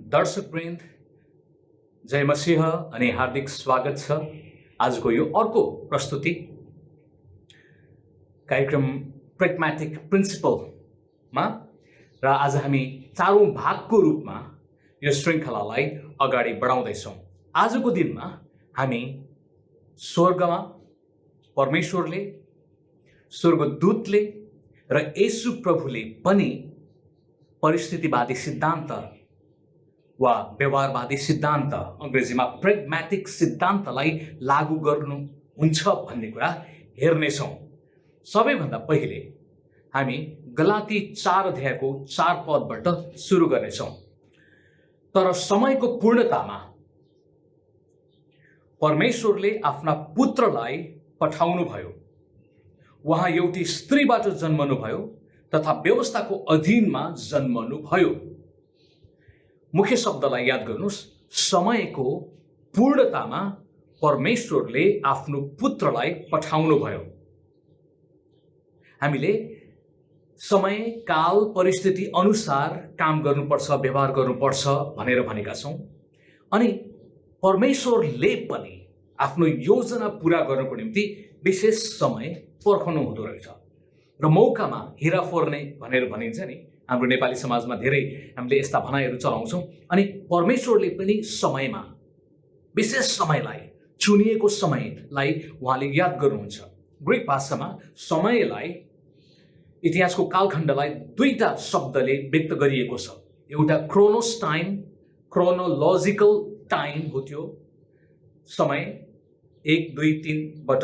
दर्शकवृन्द, जय मसीह अनि हार्दिक स्वागत छ आजको यो अर्को प्रस्तुति कार्यक्रम प्रेग्मेटिक प्रिन्सिपलमा। र आज हामी चारौं भागको रूपमा यो श्रृङ्खलालाई अगाडि बढाउँदैछौँ। आजको दिनमा हामी स्वर्गमा परमेश्वरले, स्वर्गदूतले र येशू प्रभुले पनि परिस्थितिवादी सिद्धान्त वा व्यवहारवादी सिद्धान्त, अंग्रेजीमा प्रेग्मेटिक सिद्धान्तलाई लागू गर्नुहुन्छ भन्ने कुरा हेर्नेछौँ। सबैभन्दा पहिले हामी गलाती 4 अध्यायको 4 पदबाट सुरु गर्नेछौँ। तर समयको पूर्णतामा परमेश्वरले आफ्ना पुत्रलाई पठाउनुभयो। उहाँ एउटी स्त्रीबाट जन्मनुभयो तथा व्यवस्थाको अधीनमा जन्मनुभयो। मुख्य शब्दलाई याद गर्नुहोस्, समयको पूर्णतामा परमेश्वरले आफ्नो पुत्रलाई पठाउनुभयो। हामीले समय, काल, परिस्थिति अनुसार काम गर्नुपर्छ, व्यवहार गर्नुपर्छ भनेर भनेका छौँ। अनि परमेश्वरले पनि आफ्नो योजना पूरा गर्नको निम्ति विशेष समय पर्खनु हुँदो रहेछ। र मौकामा हिरा फोर्ने भनेर भनिन्छ नि, हाम्रो नेपाली समाजमा धेरै हामीले यस्ता भनाइहरू चलाउँछौँ। अनि परमेश्वरले पनि समयमा, विशेष समयलाई, चुनिएको समयलाई उहाँले याद गर्नुहुन्छ। ग्रीक भाषामा समयलाई, इतिहासको कालखण्डलाई दुईटा शब्दले व्यक्त गरिएको छ। एउटा क्रोनोस टाइम, क्रोनोलोजिकल टाइम हो। त्यो समय 1, 2, 3बाट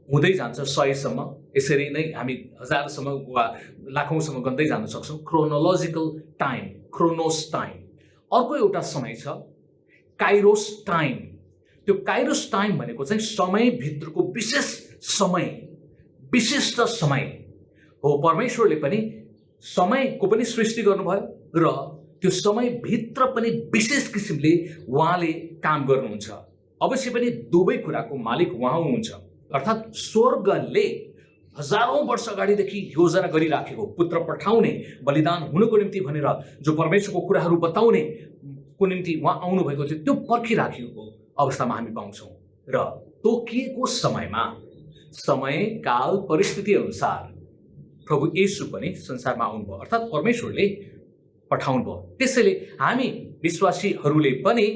हुँदै जान्छ 100सम्म। यसरी नै हामी 1000सम्म वा लाखौँसम्म गन्दै जान सक्छौँ। Chronological time, chronos time. अर्को एउटा समय छ काइरोस टाइम। त्यो काइरोस टाइम भनेको चाहिँ समयभित्रको विशेष समय, विशिष्ट समय हो। परमेश्वरले पनि समयको पनि सृष्टि गर्नुभयो र त्यो समयभित्र पनि विशेष किसिमले उहाँले काम गर्नुहुन्छ। अवश्य पनि दुवै कुराको मालिक उहाँ हुनुहुन्छ। अर्थात् स्वर्गले हजारौं वर्ष अगाडिदेखि योजना गरिराखेको पुत्र पठाउने, बलिदान हुनुको निम्ति भनेर जो परमेश्वरको कुराहरू बताउने को निम्ति उहाँ आउनुभएको थियो, त्यो पर्खिराखेको अवस्थामा हामी पाउँछौँ। र तोकिएको समयमा, समय, काल, परिस्थिति अनुसार प्रभु येशू पनि संसारमा आउनुभयो। अर्थात् परमेश्वरले पठाउनु भयो। त्यसैले हामी विश्वासीहरूले पनि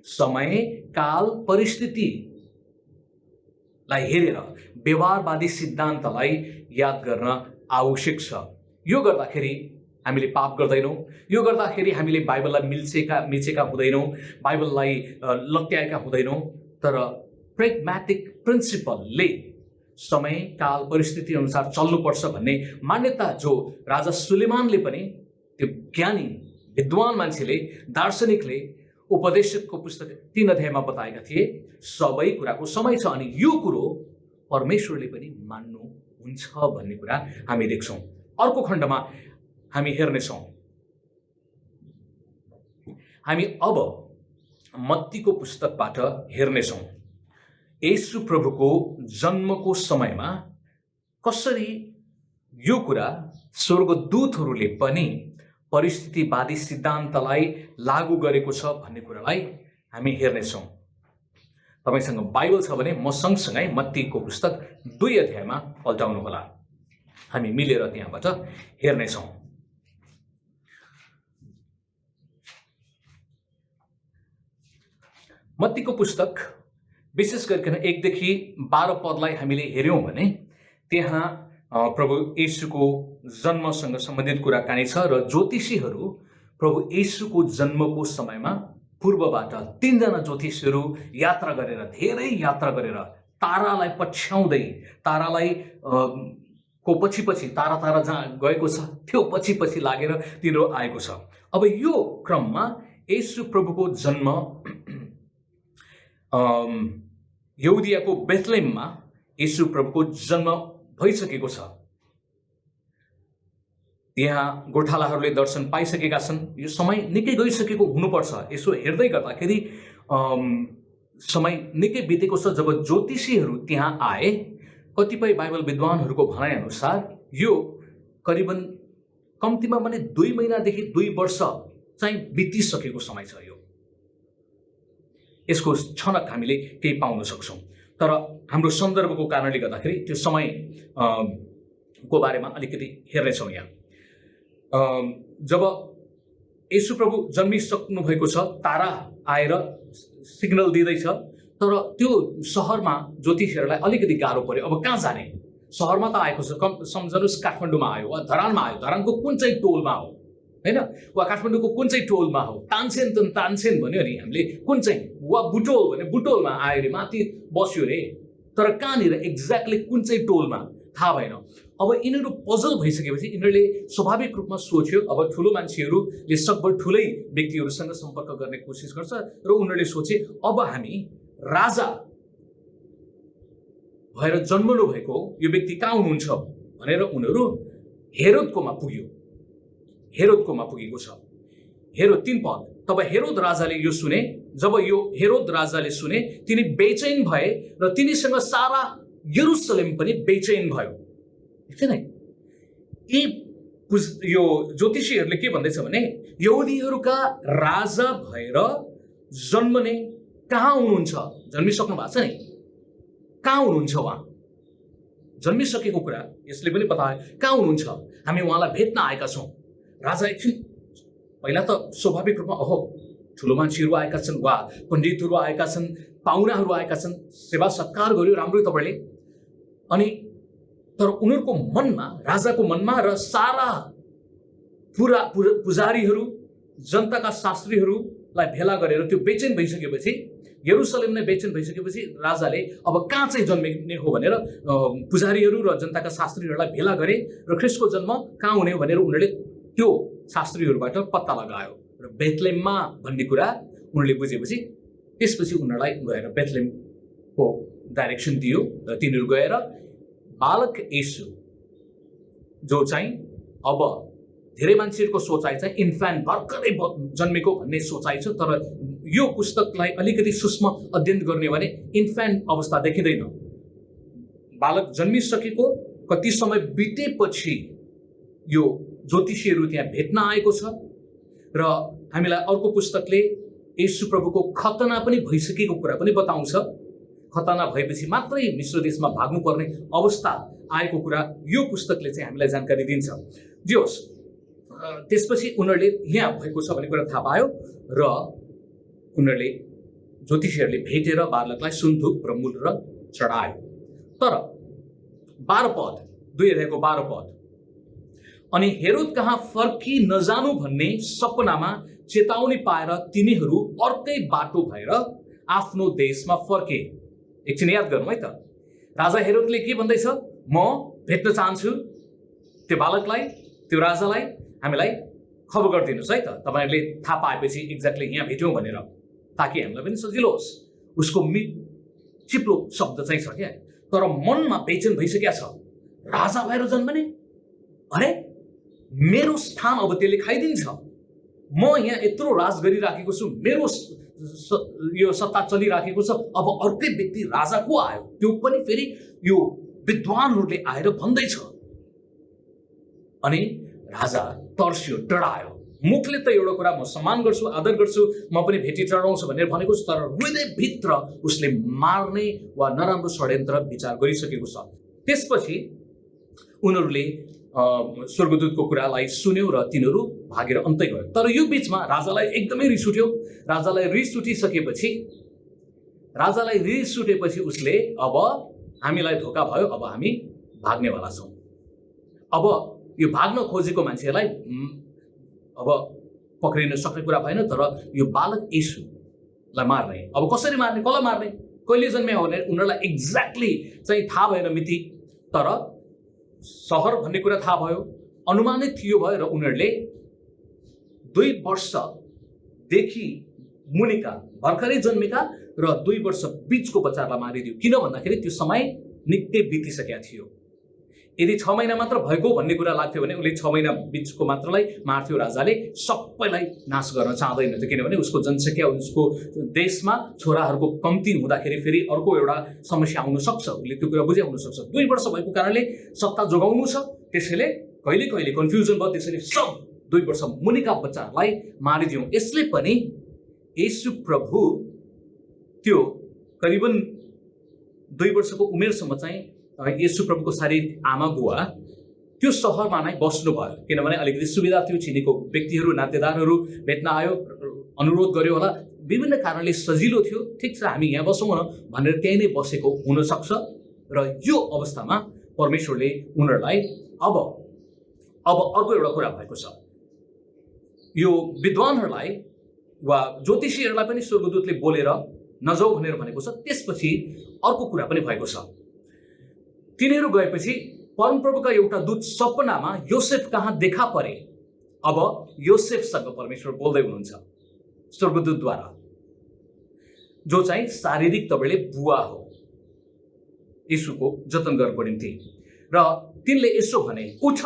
समय, काल, परिस्थितिलाई हेरेर व्यवहारवादी सिद्धान्तलाई याद गर्न आवश्यक छ। यो गर्दाखेरि हामीले पाप गर्दैनौँ। यो गर्दाखेरि हामीले बाइबललाई मिचेका हुँदैनौँ, बाइबललाई लत्याएका हुँदैनौँ। तर प्रेग्मेटिक प्रिन्सिपलले समय, काल, परिस्थिति अनुसार चल्नुपर्छ भन्ने मान्यता जो राजा सुलेमानले पनि, त्यो ज्ञानी विद्वान मान्छेले, दार्शनिकले उपदेशकको पुस्तक 3 अध्यायमा बताएका थिए। सबै कुराको समय छ अनि यो कुरो परमेश्वरले पनि मान्नुहुन्छ भन्ने कुरा हामी देख्छौँ। अर्को खण्डमा हामी हेर्नेछौँ। हामी अब मत्तीको पुस्तकबाट हेर्नेछौँ येशू प्रभुको जन्मको समयमा कसरी यो कुरा स्वर्गदूतहरूले पनि परिस्थितिवादी सिद्धान्तलाई लागू गरेको छ भन्ने कुरालाई हामी हेर्नेछौँ। तपाईसँग बाइबल छ भने म सँगसँगै मत्तीको पुस्तक 2 अध्यायमा पल्टाउनुहोला। हामी मिलेर त्यहाँबाट हेर्नेछौँ। मत्तीको पुस्तक विशेष गरिकन 1 देखि 12 पदलाई हामीले हेऱ्यौँ भने त्यहाँ प्रभु येशूको जन्मसँग सम्बन्धित कुराकानी छ। र ज्योतिषीहरू प्रभु येशूको जन्मको समयमा पूर्वबाट 3 जना ज्योतिषीहरू यात्रा गरेर, धेरै यात्रा गरेर, तारालाई पछ्याउँदै, तारालाई को पछि तारा जहाँ गएको छ त्यो पछि लागेर तिनीहरू आएको छ। अब यो क्रममा येशू प्रभुको जन्म यहुदियाको बेथलेहममा येशू प्रभुको जन्म भइसकेको छ। यहाँ गोठालाहरूले दर्शन पाइसकेका छन्। यो समय निकै गइसकेको हुनुपर्छ। यसो हेर्दै गर्दाखेरि समय निकै बितेको छ जब ज्योतिषीहरू त्यहाँ आए। कतिपय बाइबल विद्वानहरूको भनाइअनुसार यो करिबन कम्तीमा भने 2 महिनादेखि 2 वर्ष चाहिँ बितिसकेको समय छ। यो यसको छनक हामीले केही पाउन सक्छौँ, तर हाम्रो सन्दर्भको कारणले गर्दाखेरि त्यो समय को बारेमा अलिकति हेर्नेछौँ। यहाँ जब येशू प्रभु जन्मिसक्नु भएको छ, तारा आएर सिग्नल दिँदैछ, तर त्यो सहरमा ज्योतिषीहरूलाई अलिकति गाह्रो पर्यो। अब कहाँ जाने? सहरमा त आएको छ, सम्झनुहोस् काठमाडौँमा आयो वा धरानमा आयो, धरानको कुन चाहिँ टोलमा हो होइन, वा काठमाडौँको कुन चाहिँ टोलमा हो, तानसेन त तानसेन भन्यो नि हामीले, कुन चाहिँ, वा बुटोल भने बुटोलमा आयो अरे, माथि बस्यो रे, तर कहाँनिर एक्ज्याक्टली कुन चाहिँ टोलमा थाहा भएन। अब यिनीहरू पजल भइसकेपछि यिनीहरूले स्वाभाविक रूपमा सोच्यो, अब ठुलो मान्छेहरूले सकभर ठुलै व्यक्तिहरूसँग सम्पर्क गर्ने कोसिस गर्छ र उनीहरूले सोचे अब हामी राजा भएर जन्मनु भएको यो व्यक्ति कहाँ हुनुहुन्छ भनेर उनीहरू हेरोदकोमा पुग्यो। हेरोदकोमा पुगेको छ। हेरोद 3 पद। तब हेरोद राजाले यो सुने, जब यो हेरोद राजाले सुने तिनी बेचैन भए र तिनीसँग सारा यरुसलेम पनि बेचैन भयो। ठीक है? यो ज्योतिषीहरूले के भन्दैछ भने यहुदीहरूका राजा भएर जन्मने कहाँ हुनुहुन्छ? जन्मिसक्नु भएको छ नि, कहाँ हुनुहुन्छ उहाँ? जन्मिसकेको कुरा यसले पनि बतायो, कहाँ हुनुहुन्छ? हामी उहाँलाई भेट्न आएका छौँ। राजा एकछिन पहिला त स्वाभाविक रूपमा ओहो ठुलो मान्छेहरू आएका छन् वा पण्डितहरू आएका छन्, पाहुनाहरू आएका छन्, सेवा सत्कार गर्यो राम्रै तपाईँले। अनि तर उनीहरूको मनमा, राजाको मनमा र सारा पुजारीहरू, जनताका शास्त्रीहरूलाई भेला गरेर त्यो बेचैन भइसकेपछि, यरुसलेम नै बेचैन भइसकेपछि राजाले अब कहाँ चाहिँ जन्मिने हो भनेर पुजारीहरू र जनताका शास्त्रीहरूलाई भेला गरे र ख्रिस्टको जन्म कहाँ हुने भनेर उनीहरूले त्यो शास्त्रीहरूबाट पत्ता लगायो र बेथलेममा भन्ने कुरा उनीहरूले बुझेपछि त्यसपछि उनीहरूलाई गएर बेथलेमको डाइरेक्सन दियो र तिनीहरू गएर बालक येशू जो चाहिँ अब धेरै मान्छेहरूको सोचाइ चाहिँ इन्फान्ट भर्खरै जन्मेको भन्ने सोचाइ छ, तर यो पुस्तकलाई अलिकति सूक्ष्म अध्ययन गर्ने भने इन्फान्ट अवस्था देखिँदैन। बालक जन्मिसकेको कति समय बितेपछि यो ज्योतिषीहरू त्यहाँ भेट्न आएको छ र हामीलाई अर्को पुस्तकले येशू प्रभुको खतना पनि भइसकेको कुरा पनि बताउँछ। खतना भएपछि मात्रै मिश्र देशमा भाग्नुपर्ने अवस्था आएको कुरा यो पुस्तकले चाहिँ हामीलाई जानकारी दिन्छ। जे होस्, त्यसपछि उनीहरूले यहाँ भएको छ भन्ने कुरा थाहा पायो र उनीहरूले ज्योतिषीहरूले भेटेर बालकलाई सुनधुप र मूल चढायो। तर 12 पद, 2 अध्यायको 12 पद, अनि हेरोद कहाँ फर्की नजानु भन्ने सपनामा चेतावनी पाएर तिनीहरू अर्कै बाटो भएर आफ्नो देशमा फर्के। एकछिन याद गरौँ है त। राजा हेरोदले के भन्दैछ? म भेट्न चाहन्छु त्यो बालकलाई, त्यो राजालाई, हामीलाई खबर गरिदिनुहोस् है त, तपाईँहरूले थाहा पाएपछि एक्ज्याक्टली यहाँ भेट्यौँ भनेर, ताकि हामीलाई पनि सजिलो होस्। उसको चिप्लो शब्द चाहिँ छ क्या, तर मनमा बेचैन भइसकेको छ। राजा भएर जन्मने, अरे मेरो स्थान अब त्यसले खाइदिन्छ। म यहाँ यत्रो राज गरिराखेको छु, मेरो यो सत्ता चलिराखेको छ, अब अर्कै व्यक्ति राजा को आयो, त्यो पनि फेरि यो विद्वानहरूले आएर भन्दैछ। अनि राजा तर्स्यो, डरायो। मुखले त एउटा कुरा म सम्मान गर्छु, आदर गर्छु, म पनि भेटी चढाउँछु भनेर भनेको छ, तर हृदयभित्र उसले मार्ने वा नराम्रो षड्यन्त्र विचार गरिसकेको छ। त्यसपछि उनीहरूले स्वर्गदूतको कुरालाई सुन्यो र तिनीहरू भागेर अन्तै गयो। तर यो बिचमा राजालाई एकदमै रिस उठ्यो। राजालाई रिस उठेपछि उसले अब हामीलाई धोका भयो, अब हामी भाग्नेवाला छौँ। अब यो भाग्न खोजेको मान्छेलाई अब पक्रिन सक्ने कुरा भएन, तर यो बालक येशूलाई मार्ने। अब कसरी मार्ने, कसलाई मार्ने, कहिले जन्मे हो भने उनीहरूलाई एक्ज्याक्टली चाहिँ थाहा भएन मिति, तर सहर भन्ने कुरा थाहा भयो, अनुमानित थियो भयो र उनीहरूले 2 वर्षदेखि मुनिका भर्खरै जन्मेका र 2 वर्ष बिचको बच्चालाई मारिदियो। किन भन्दाखेरि त्यो समय निकै बितिसकेको थियो। यदि 6 महिना मात्र भएको भन्ने कुरा लाग्थ्यो भने उसले 6 महिना बिचको मात्रलाई मार्थ्यो। राजाले सबैलाई नाश गर्न चाहँदैन थियो, किनभने उसको जनसङ्ख्या, उसको देशमा छोराहरूको कम्ती हुँदाखेरि फेरि अर्को एउटा समस्या आउन सक्छ। उसले त्यो कुरा बुझे हुन सक्छ। 2 वर्ष भएको कारणले सत्ता जोगाउनु छ, त्यसैले कहिले कहिले कन्फ्युजन भयो, त्यसैले सब 2 वर्ष मुनिका बच्चाहरूलाई मारिदियौँ। यसले पनि येशू प्रभु त्यो करिबन 2 वर्षको उमेरसम्म चाहिँ येशू प्रभुको शारीरिक आमा बुवा त्यो सहरमा नै बस्नुभयो, किनभने अलिकति सुविधा थियो, चिनेको व्यक्तिहरू नातेदारहरू भेट्न आयो, अनुरोध गर्यो होला, विभिन्न कारणले सजिलो थियो। ठिक छ, हामी यहाँ बसौँ न भनेर त्यही नै बसेको हुनसक्छ। र यो अवस्थामा परमेश्वरले उनीहरूलाई अब अर्को एउटा कुरा भएको छ। यो विद्वानहरूलाई वा ज्योतिषीहरूलाई पनि स्वर्गदूतले बोलेर नजाऊ भनेर भनेको छ। त्यसपछि अर्को कुरा पनि भएको छ। तिनीहरू गएपछि परमप्रभुका एउटा दूत सपनामा योसेफ कहाँ देखा परे। अब योसेफसँग परमेश्वर बोल्दै हुनुहुन्छ स्वर्गदूतद्वारा, जो चाहिँ शारीरिक तपाईँले बुवा हो येशूको जतन गर्नको निम्ति। र तिनले यसो भने, उठ,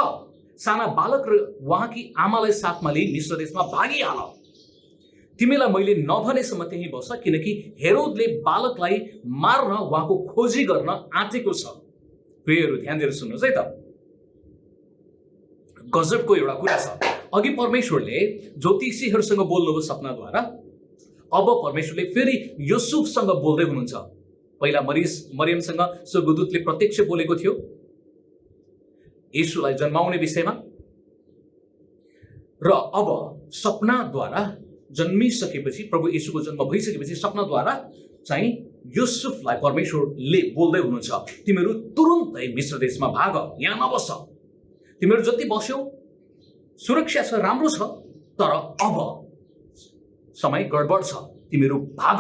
साना बालक र उहाँकी आमालाई साथमा लिई मिश्र देशमा भागिहाल। तिमीलाई मैले नभनेसम्म त्यहीँ बस, किनकि हेरोदले बालकलाई मार्न उहाँको खोजी गर्न आँटेको छ। प्रियहरू ध्यान दिएर सुन्नुहोस् है त, गजबको एउटा कुरा छ। अघि परमेश्वरले ज्योतिषीहरूसँग बोल्नुभयो सपनाद्वारा, अब परमेश्वरले फेरि युसुफसँग बोल्दै हुनुहुन्छ। पहिला मरियमसँग स्वर्गदूतले प्रत्यक्ष बोलेको थियो येशूलाई जन्माउने विषयमा, र अब सपनाद्वारा जन्मिसकेपछि, प्रभु येशूको जन्म भइसकेपछि सपनाद्वारा चाहिँ युसुफलाई परमेश्वरले बोल्दै हुनुहुन्छ, तिमीहरू तुरुन्तै मिश्र देशमा भाग, यहाँ नबस। तिमीहरू जति बस्यौ सुरक्षा छ, राम्रो छ, तर अब समय गडबड छ, तिमीहरू भाग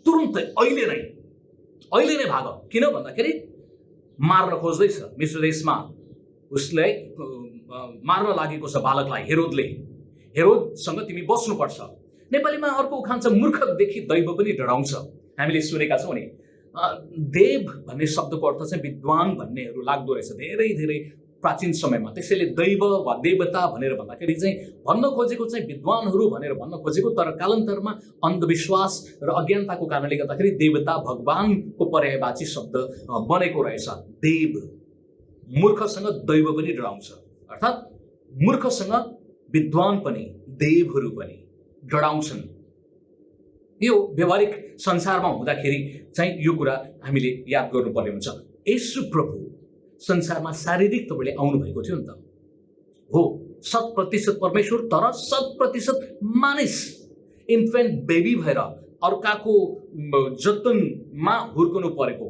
तुरुन्तै, अहिले नै भाग। किन भन्दाखेरि मार्न खोज्दैछ मिश्र देशमा, उसलाई मार्न लागेको छ बालकलाई हेरोदले। हेरोदसँग तिमी बस्नुपर्छ। नेपालीमा अर्को उखान छ, मूर्खदेखि दैव पनि डराउँछ। हामीले सुनेका छौँ नि। देव भन्ने शब्दको अर्थ चाहिँ विद्वान भन्नेहरू लाग्दो रहेछ धेरै धेरै प्राचीन समयमा। त्यसैले दैव वा देवता भनेर भन्दाखेरि चाहिँ भन्न खोजेको चाहिँ विद्वानहरू भनेर भन्न खोजेको, तर कालान्तरमा अन्धविश्वास र अज्ञानताको कारणले गर्दाखेरि देवता भगवानको पर्यायवाची शब्द बनेको रहेछ। देव, मूर्खसँग दैव पनि डराउँछ, अर्थात् मूर्खसँग विद्वान पनि देवहरू पनि डराउँछन्। यो व्यवहारिक संसारमा हुँदाखेरि चाहिँ यो कुरा हामीले याद गर्नुपर्ने हुन्छ। येशू प्रभु संसारमा शारीरिक तपाईँले आउनुभएको थियो नि त, हो 100% परमेश्वर तर 100% मानिस, इन्फेन्ट बेबी भएर अर्काको जतनमा हुर्कनु परेको,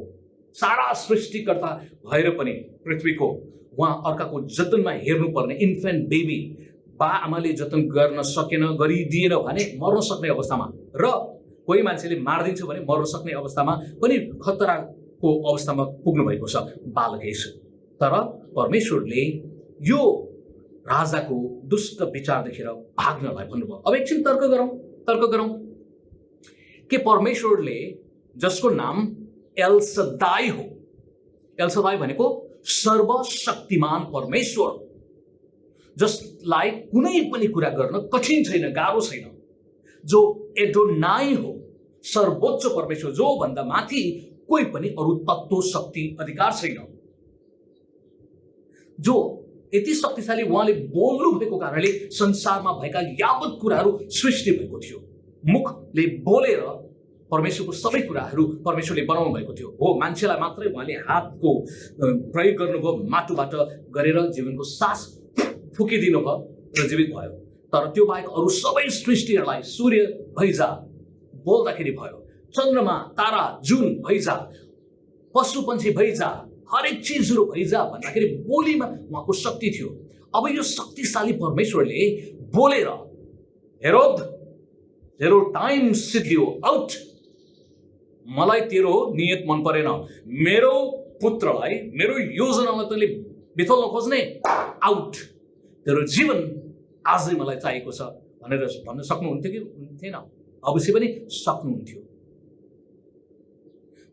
सारा सृष्टिकर्ता भएर पनि पृथ्वीको उहाँ अर्काको जतनमा हेर्नुपर्ने इन्फेन्ट बेबी, बा आमाले जतन गर्न सकेन, गरिदिएन भने मर्न सक्ने अवस्थामा, र कोही मान्छेले मारिदिन्छ भने मर्न सक्ने अवस्थामा पनि खतराको अवस्थामा पुग्नु भएको छ बालक येशू। तर परमेश्वरले यो राजाको दुष्ट विचार देखेर भाग्नलाई भन्नुभयो। अब एकछिन तर्क गरौँ के परमेश्वरले, जसको नाम एलसदाई हो, एलसदाई भनेको सर्वशक्तिमान परमेश्वर, जसलाई कुनै पनि कुरा गर्न कठिन छैन, गाह्रो छैन, जो एडोनाई हो, सर्वोच्च परमेश्वर, जो भन्दा माथि कोही पनि अरू तत्त्व, शक्ति, अधिकार छैन, जो यति शक्तिशाली, उहाँले बोल्नु भएको कारणले संसारमा भएका यावत कुराहरू सृष्टि भएको थियो। मुखले बोलेर परमेश्वरको सबै कुराहरू परमेश्वरले बनाउनु भएको थियो। हो, मान्छेलाई मात्रै उहाँले हातको प्रयोग गर्नुभयो, माटोबाट गरेर जीवनको सास फुकिदिनु भयो र जीवित भयो। तर त्यो बाहेक अरू सबै सृष्टिहरूलाई सूर्य भइजा बोल्दाखेरि भयो, चन्द्रमा, तारा, जुन भइजा, पशु पन्छी भइजा, हरेक चिजहरू भइजा भन्दाखेरि बोलीमा उहाँको शक्ति थियो। अब यो शक्तिशाली परमेश्वरले बोलेर, हेरोद तेरो टाइम सिद्धियो, आउट, मलाई तेरो नियत मन परेन, मेरो पुत्रलाई, मेरो योजनालाई तैँले बिथोल्न खोज्ने, आउट, तेरो जीवन आजै मलाई चाहिएको छ भनेर भन्न सक्नुहुन्थ्यो कि थिएन? अवश्य पनि सक्नुहुन्थ्यो।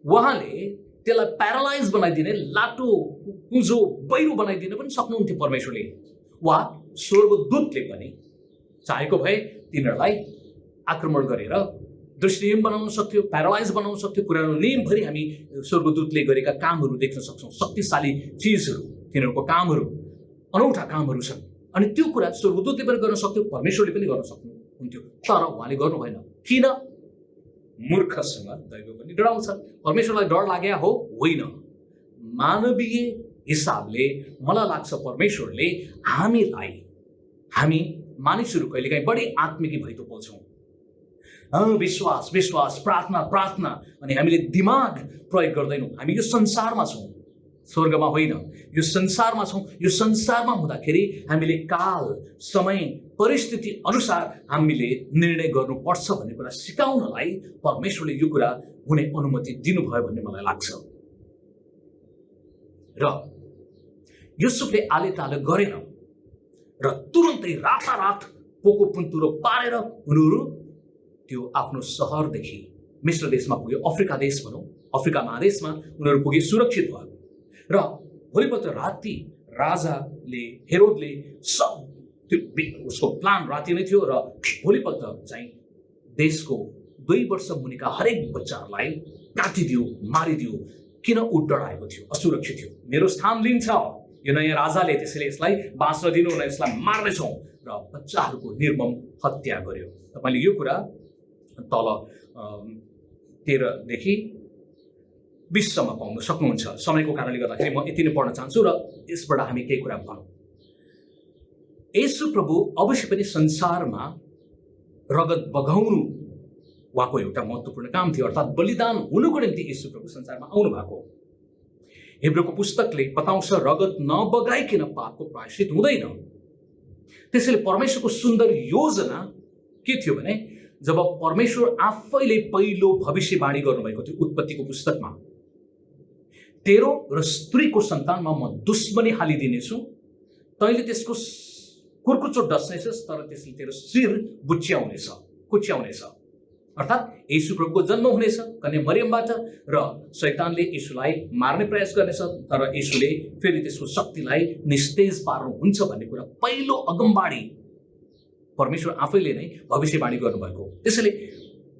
उहाँले त्यसलाई प्यारालाइज बनाइदिने, लाटो कुँजो बहिरो बनाइदिन पनि सक्नुहुन्थ्यो परमेश्वरले, वा स्वर्गदूतले पनि चाहेको भए तिनीहरूलाई आक्रमण गरेर दृष्टिहीन बनाउन सक्थ्यो, प्यारालाइज बनाउन सक्थ्यो। पुरानो नियमभरि हामी स्वर्गदूतले गरेका कामहरू देख्न सक्छौँ, शक्तिशाली चिजहरू, तिनीहरूको कामहरू, अनौठा कामहरू छन्। अनि त्यो कुरा स्वर्गदूतले पनि गर्न सक्थ्यो, परमेश्वरले पनि गर्न सक्नुहुन्थ्यो, तर उहाँले गर्नु भएन। किन? मूर्खसँग दैव पनि डराउँछ। परमेश्वरलाई डर लाग्या हो? होइन। मानवीय हिसाबले मलाई लाग्छ परमेश्वरले हामी मानिसहरू कहिलेकाहीँ बढी आत्मिकी भइतो बोल्छौँ। विश्वास विश्वास, प्रार्थना प्रार्थना, अनि हामीले दिमाग प्रयोग गर्दैनौँ। हामी यो संसारमा छौँ, स्वर्गमा होइन। यो संसारमा छौँ। यो संसारमा हुँदाखेरि हामीले काल, समय, परिस्थिति अनुसार हामीले निर्णय गर्नुपर्छ भन्ने कुरा सिकाउनलाई परमेश्वरले यो कुरा हुने अनुमति दिनुभयो भन्ने मलाई लाग्छ। र युसुफले आलेताले गरेन र तुरुन्तै रातारात पोको पुन्तुरो पारेर उनीहरू त्यो आफ्नो सहरदेखि मिश्र देशमा पुग्यो, अफ्रिका देश भनौँ, अफ्रिका महादेशमा उनीहरू पुगे, सुरक्षित भयो। र भोलिपल्ट राति राजाले, हेरोदले सब त्यो उसको प्लान राति नै थियो र भोलिपल्ट चाहिँ देशको 2 वर्ष मुनिका हरेक बच्चाहरूलाई काटिदियो, मारिदियो। किन? ऊ डराएको थियो, असुरक्षित थियो। मेरो स्थान लिन्छ यो नयाँ राजाले, त्यसैले यसलाई बाँच्न दिनु न, यसलाई मार्नेछौँ। र बच्चाहरूको निर्मम हत्या गर्यो। तपाईँले यो कुरा तल 13 देखि 20 सम्म पाउन सक्नुहुन्छ। समयको कारणले गर्दाखेरि म यति नै पढ्न चाहन्छु र यसबाट हामी केही कुरा भनौँ। येशू प्रभु अवश्य पनि संसारमा रगत बगाउनु उहाँको एउटा महत्त्वपूर्ण काम थियो, अर्थात् बलिदान हुनुको निम्ति येशू प्रभु संसारमा आउनु भएको। हिब्रूको पुस्तकले बताउँछ रगत नबगाइकन पापको प्रायश्चित हुँदैन। त्यसैले परमेश्वरको सुन्दर योजना के थियो भने, जब परमेश्वर आफैले पहिलो भविष्यवाणी गर्नुभएको थियो उत्पत्तिको पुस्तकमा, तेरो र स्त्रीको सन्तानमा म दुश्मनी हालिदिनेछु, तैँले त्यसको कुर्कुचो डस्नेछस्, तर त्यसले तेरो शिर कुच्याउनेछ। अर्थात् येशू प्रभुको जन्म हुनेछ कन्या मरियमबाट, र शैतानले येशूलाई मार्ने प्रयास गर्नेछ, तर येशूले फेरि त्यसको शक्तिलाई निस्तेज पार्नुहुन्छ भन्ने कुरा पहिलो अगमबाडी परमेश्वर आफैले नै भविष्यवाणी गर्नुभएको। त्यसैले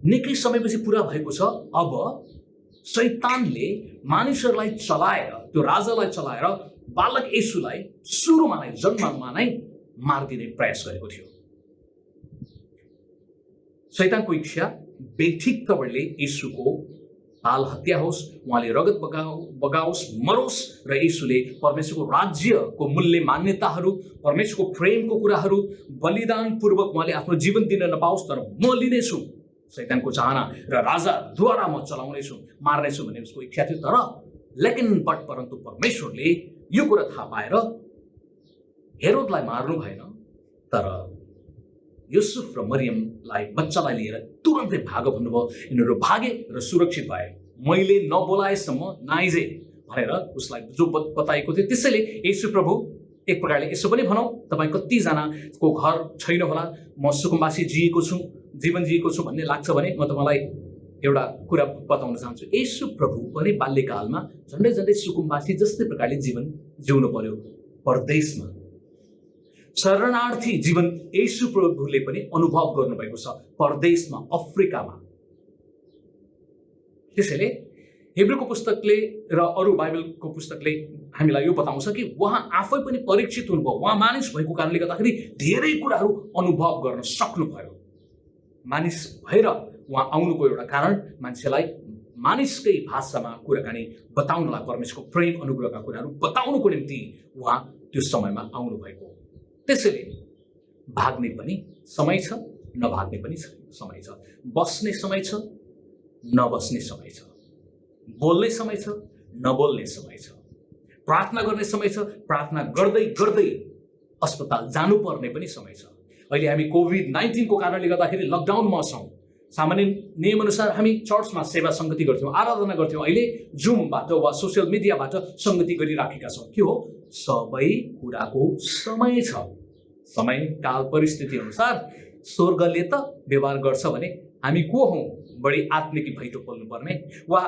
निकै समयपछि पुरा भएको छ। अब शैतानले मानिसहरूलाई चलाएर, त्यो राजालाई चलाएर बालक येशूलाई सुरुमा नै, जन्ममा नै मारिदिने प्रयास गरेको थियो। शैतानको इच्छा बेठिक तवरले येशूको बाल हत्या होस्, उहाँले रगत बगाओस्, मरोस्, र येशूले परमेश्वरको राज्यको मूल्य मान्यताहरू, परमेश्वरको प्रेमको कुराहरू बलिदानपूर्वक उहाँले आफ्नो जीवन दिन नपाओस्, तर म लिनेछु, शैतानको चाहना, र राजाद्वारा म चलाउनेछु, मार्नेछु भन्ने उसको इच्छा थियो। तर परन्तु परमेश्वरले यो कुरा थाहा पाएर हेरोदलाई मार्नु भएन, तर युसुफ र मरियमलाई, बच्चालाई लिएर तुरन्तै भाग भन्नुभयो। यिनीहरू भागे र सुरक्षित भए। मैले नबोलाएसम्म नआइजे भनेर उसलाई जो बताएको थियो। त्यसैले येशू प्रभु एक प्रकारले यसो पनि भनौँ, तपाईँ कतिजनाको घर छैन होला, म सुकुम्बासी जीवन जिएको छु भन्ने लाग्छ भने म तपाईँलाई एउटा कुरा बताउन चाहन्छु। येशू प्रभु पनि बाल्यकालमा झन्डै सुकुम्बासी जस्तै प्रकारले जीवन जिउनु पर्यो, परदेशमा शरणार्थी जीवन येशू प्रभुले पनि अनुभव गर्नुभएको छ, परदेशमा, अफ्रिकामा। त्यसैले हिब्रूको पुस्तकले र अरू बाइबलको पुस्तकले हामीलाई यो बताउँछ कि उहाँ आफै पनि परीक्षित हुनुभयो। उहाँ मानिस भएको कारणले गर्दाखेरि धेरै कुराहरू अनुभव गर्न सक्नुभयो। मानिस भएर उहाँ आउनुको एउटा कारण मान्छेलाई मानिसकै भाषामा कुराकानी बताउनलाई, परमेश्वरको प्रेम अनुग्रहका कुराहरू बताउनुको निम्ति उहाँ त्यो समयमा आउनुभएको। त्यसैले भाग्ने पनि समय छ, नभाग्ने पनि समय छ, बस्ने समय छ, नबस्ने समय छ, बोल्ने समय छ, नबोल्ने समय छ, प्रार्थना गर्ने समय छ, प्रार्थना गर्दै गर्दै अस्पताल जानुपर्ने पनि समय छ। अहिले हामी कोभिड-19 को कारणले गर्दाखेरि लकडाउनमा छौँ। सामान्य नियमअनुसार हामी चर्चमा सेवा सङ्गति गर्थ्यौँ, आराधना गर्थ्यौँ। अहिले जुमबाट वा सोसियल मिडियाबाट सङ्गति गरिराखेका छौँ। के हो? सबै कुराको समय छ। समय, काल, परिस्थिति अनुसार स्वर्गले त व्यवहार गर्छ भने हामी को हौँ बढी आत्मिकी भइटो बोल्नुपर्ने, वा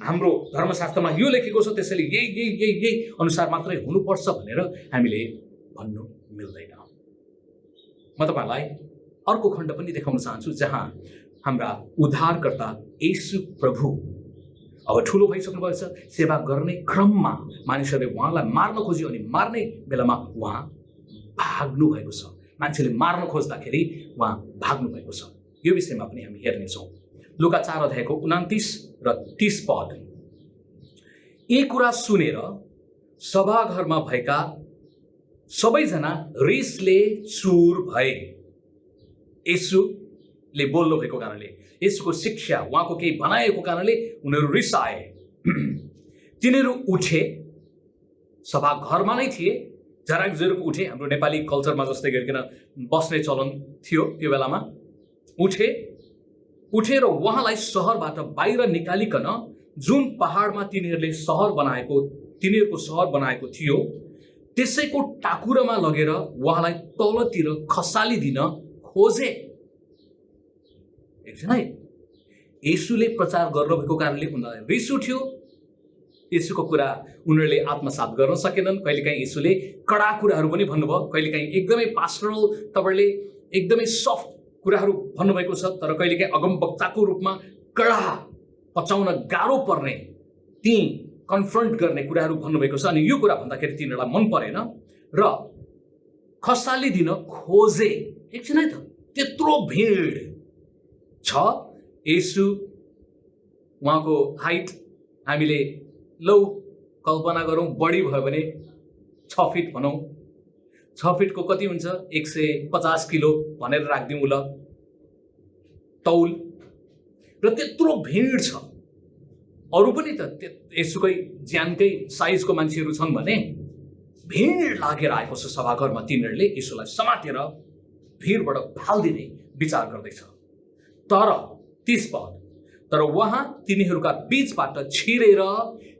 हाम्रो धर्मशास्त्रमा यो लेखेको छ त्यसैले यही अनुसार मात्रै हुनुपर्छ भनेर हामीले भन्नु मिल्दैन। म तपाईँलाई अर्को खण्ड पनि देखाउन चाहन्छु जहाँ हाम्रा उद्धारकर्ता येशू प्रभु अब ठुलो भइसक्नु भएको छ। सेवा गर्ने क्रममा मानिसहरूले उहाँलाई मार्न खोज्यो, अनि मार्ने बेलामा उहाँ भाग्नु भएको छ। मान्छेले मार्न खोज्दाखेरि उहाँ भाग्नु भएको छ। यो विषयमा पनि हामी हेर्नेछौँ। लुका 4 अध्यायको 29 र 30 पद। यी कुरा सुनेर सभाघरमा भएका सबैजना रिसले चुर भए। येशूले बोल्नु भएको कारणले, येशूको शिक्षा, उहाँको केही भनाइएको कारणले उनीहरू रिसाए। तिनीहरू उठे, सभाघरमा नै थिए, झराक जुरुक उठे। हाम्रो नेपाली कल्चरमा जस्तै गरिकन बस्ने चलन थियो त्यो बेलामा। उठेर उहाँलाई सहरबाट बाहिर निकालिकन जुन पहाडमा तिनीहरूको सहर बनाएको थियो त्यसैको टाकुरामा लगेर उहाँलाई तलतिर खसालिदिन खोजे। एकछिन है, येशूले प्रचार गर्नुभएको कारणले उनीहरूलाई रिस उठ्यो। येशूको कुरा उनीहरूले आत्मसात गर्न सकेनन्। कहिलेकाहीँ येशूले कडा कुराहरू पनि भन्नुभयो, कहिलेकाहीँ एकदमै पास्टरल, तपाईँले एकदमै सफ्ट कुराहरू भन्नुभएको छ, तर कहिलेकाहीँ अगमवक्ताको रूपमा कडा, पचाउन गाह्रो पर्ने, ती कन्फ्रन्ट गर्ने कुराहरू भन्नुभएको छ। अनि यो कुरा भन्दाखेरि तिनीहरूलाई मन परेन र खसालिदिन खोजे। एकछिन है त, त्यत्रो भिड छ। येशू, उहाँको हाइट हामीले लौ कल्पना गरौँ, बढी भयो भने 6 फिट भनौँ। 6 फिटको कति हुन्छ? 150 किलो भनेर राखिदिउँ ल तौल। र त्यत्रो भिड छ। अरू पनि त येशूकै ज्यानकै साइजको मान्छेहरू छन् भने भिड लागेर आएको छ सभाघरमा। तिनीहरूले येशूलाई समातेर भिडबाट फाल्दिने विचार गर्दैछ। तर 30 पद, तर उहाँ तिनीहरूका बीचबाट छिरेर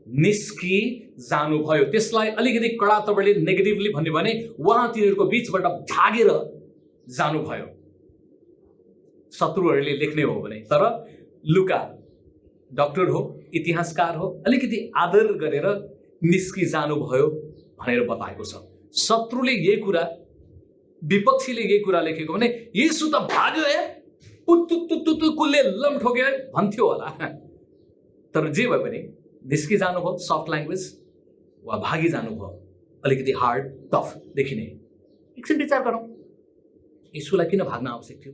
निस्कि जानुभयो। त्यसलाई अलिकति कडा तपाईँले नेगेटिभली भन्यो भने उहाँ तिनीहरूको बीचबाट भागेर जानुभयो, शत्रुहरूले लेख्ने हो भने। तर लुका डाक्टर हो, इतिहासकार हो, अलिकति आदर गरेर निस्कि जानुभयो भनेर बताएको छ। शत्रुले यही कुरा, विपक्षीले यही कुरा लेखेको भने येशू त भाग्यो है, कुल्ले लम ठोक्यो भन्थ्यो होला। तर जे भए पनि निस्कि जानुभयो, सफ्ट ल्याङ्ग्वेज, वा भागी जानुभयो, अलिकति हार्ड टफ देखिने। एकछिन विचार गरौँ, येशूलाई किन भाग्न आवश्यक थियो?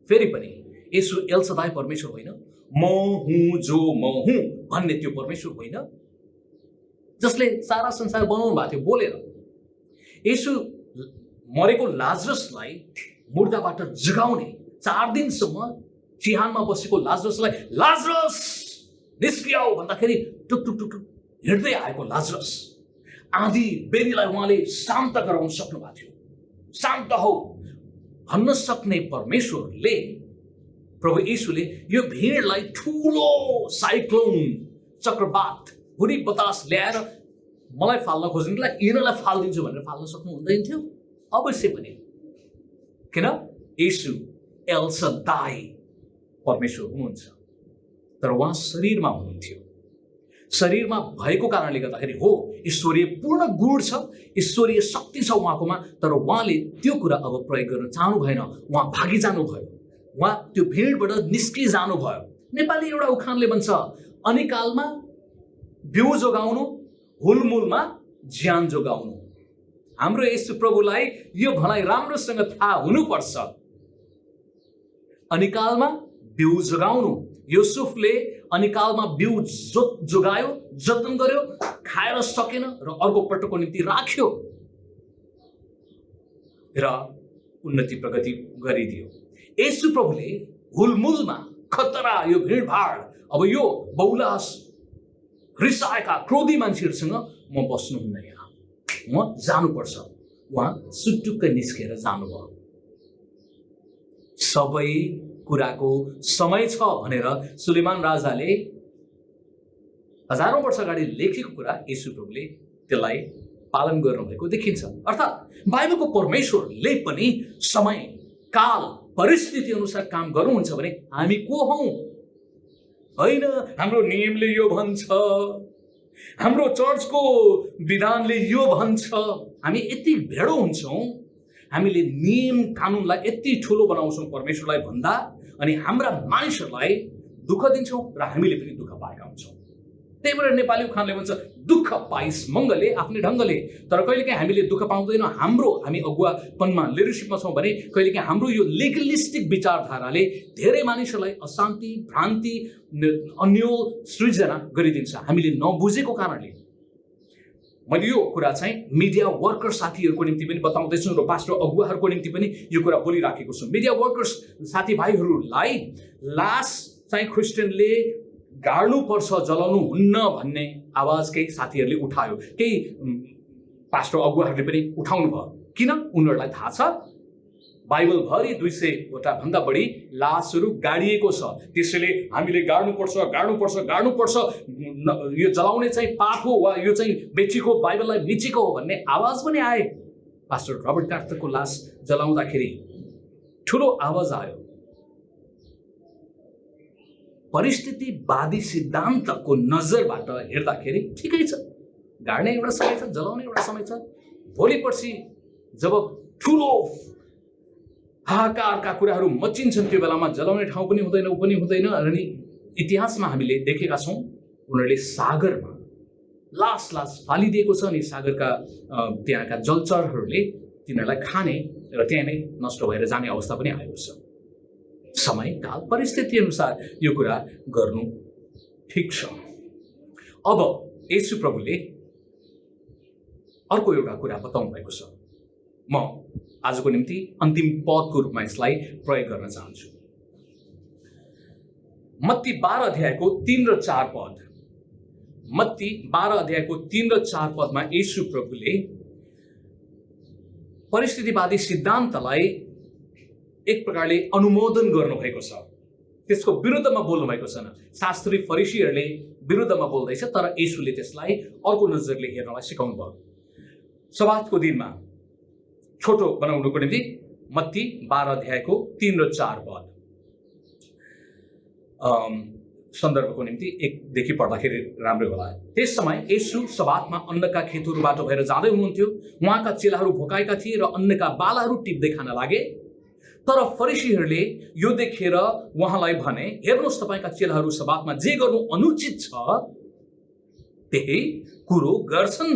फेरि पनि येशू एल सदाय परमेश्वर होइन, म हुँ जो म हुँ भन्ने त्यो परमेश्वर होइन जसले सारा संसार बनाउनु भएको थियो बोलेर। येशू मरेको लाजरसलाई मुर्दाबाट जगाउने, 4 दिनसम्म चिहानमा बसेको लाजरसलाई लाजरस निस्कियाऊ भन्दाखेरि टुक टुक टुक हिँड्दै आएको लाजरस, आधी बेरीलाई उहाँले शान्त गराउन सक्नु भएको थियो। शान्त हौ भन्न सक्ने परमेश्वरले, प्रभु येशूले यो भिडलाई ठुलो साइक्लोन, चक्रवात, हुरी बतास ल्याएर मलाई फाल्न खोज्नेलाई यिनीहरूलाई फालिदिन्छु भनेर फाल्न सक्नु हुँदैन थियो? अवश्य पनि। किन? येशू एल सदाय परमेश्वर हुनुहुन्छ, तर उहाँ शरीरमा हुनुहुन्थ्यो। शरीरमा भएको कारणले गर्दाखेरि हो ईश्वरीय पूर्ण गुण छ, ईश्वरीय शक्ति छ उहाँकोमा, तर उहाँले त्यो कुरा अब प्रयोग गर्न चाहनु भएन। उहाँ भागी जानुभयो, उहाँ त्यो भिडबाट निस्कि जानुभयो। नेपाली एउटा उखानले भन्छ, अनिकालमा बिउ जोगाउनु, हुलमुलमा ज्यान जोगाउनु। हाम्रो येशू प्रभुलाई यो भनाइ राम्रोसँग थाहा हुनुपर्छ। अनिकालमा बिउ जोगाउनु, युसुफले अनिकालमा बिउ जोगायो, जतन गर्यो, खाएर सकेन र अर्को पटकको निम्ति राख्यो र उन्नति प्रगति गरिदियो। येशू प्रभुले हुलमुलमा, खतरा, यो भिडभाड, अब यो बहुलास, रिसाएका क्रोधी मान्छेहरूसँग म बस्नुहुन्न, यहाँ म जानुपर्छ। उहाँ सुटुक्क निस्केर जानुभयो। सबै कुराको समय छ भनेर सुलेमान राजाले हजारौं वर्ष अगाडि लेखेको कुरा येशू प्रभुले त्यसलाई पालन गर्नुभएको देखिन्छ। अर्थात् बाइबलको परमेश्वरले पनि समय, काल, परिस्थिति अनुसार काम गर्नुहुन्छ भने हामी को हौं? होइन हाम्रो नियमले यो भन्छ, हाम्रो चर्चको विधानले यो भन्छ। हामी यति भेडो हुन्छौँ, हामीले नियम कानुनलाई यति ठुलो बनाउँछौँ परमेश्वरलाई भन्दा, अनि हाम्रा मानिसहरूलाई दुःख दिन्छौँ र हामीले पनि दुःख पाएका हुन्छौँ। त्यही भएर नेपाली उखानले भन्छ दुःख पाइस मङ्गले आफ्नै ढङ्गले। तर कहिलेकाहीँ हामीले दुःख पाउँदैनौँ, हामी अगुवापनमा लिडरसिपमा छौँ भने कहिलेकाहीँ हाम्रो यो लेगलिस्टिक विचारधाराले धेरै मानिसहरूलाई अशान्ति, भ्रान्ति, अन्यल सृजना गरिदिन्छ हामीले नबुझेको कारणले। मैले यो कुरा चाहिँ मिडिया वर्कर साथीहरूको निम्ति पनि बताउँदैछु र पास्टर अगुवाहरूको निम्ति पनि यो कुरा बोलिराखेको छु। मिडिया वर्कर्स साथीभाइहरूलाई लास चाहिँ क्रिस्चियनले गाड्नुपर्छ, जलाउनु हुन्न भन्ने आवाज केही साथीहरूले उठायो, केही पास्टर अगुवाहरूले पनि उठाउनु भयो। किन? उनीहरूलाई थाहा छ बाइबलभरि 200वटा भन्दा बढी लासहरू गाडिएको छ, त्यसैले हामीले गाड्नुपर्छ, यो जलाउने चाहिँ पाप हो वा यो चाहिँ बेचेको बाइबललाई मिचेको हो भन्ने आवाज पनि आए। पास्टर रबर्ट कार्टरको लास जलाउँदाखेरि ठुलो आवाज आयो। परिस्थितिवादी सिद्धान्तको नजरबाट हेर्दाखेरि ठिकै छ, गाड्ने एउटा समय छ, जलाउने एउटा समय छ। भोलि पर्सि जब ठुलो हाहाकारका कुराहरू मचिन्छन् त्यो बेलामा जलाउने ठाउँ पनि हुँदैन, ऊ पनि हुँदैन। अनि इतिहासमा हामीले देखेका छौँ उनीहरूले सागरमा लास फालिदिएको छ अनि सागरका त्यहाँका जलचरहरूले तिनीहरूलाई खाने र त्यहाँ नै नष्ट भएर जाने अवस्था पनि आएको छ। समय काल परिस्थिति अनुसार यो कुरा गर्नु ठिक छ। अब येशू प्रभुले अर्को एउटा कुरा बताउनु भएको छ। म आजको निम्ति अन्तिम पदको रूपमा यसलाई प्रयोग गर्न चाहन्छु। मत्ती 12 अध्यायको 3 र 4 पद। मत्ती 12 अध्यायको 3 र 4 पदमा येशू प्रभुले परिस्थितिवादी सिद्धान्तलाई एक प्रकारले अनुमोदन गर्नुभएको छ, त्यसको विरुद्धमा बोल्नु भएको छैन। शास्त्री फरिसीहरूले विरुद्धमा बोल्दैछ, तर येशूले त्यसलाई अर्को नजरले हेर्नलाई सिकाउनु भयो। सब्बातको दिनमा छोटो बनाउनुको निम्ति मत्ती 12 अध्यायको 3 र 4 पद सन्दर्भको निम्ति 1 देखि पढ्दाखेरि राम्रो होला। त्यस समय येशू सब्बातमा अन्नका खेतहरूबाट भएर जाँदै हुनुहुन्थ्यो। उहाँका चेलाहरू भोकाएका थिए र अन्नका बालाहरू टिप्दै खान लागे। तर फरिसीहरूले यो देखेर उहाँलाई भने, हेर्नुहोस् तपाईँका चेलाहरू सब्बातमा जे गर्नु अनुचित छ त्यही कुरो गर्छन्।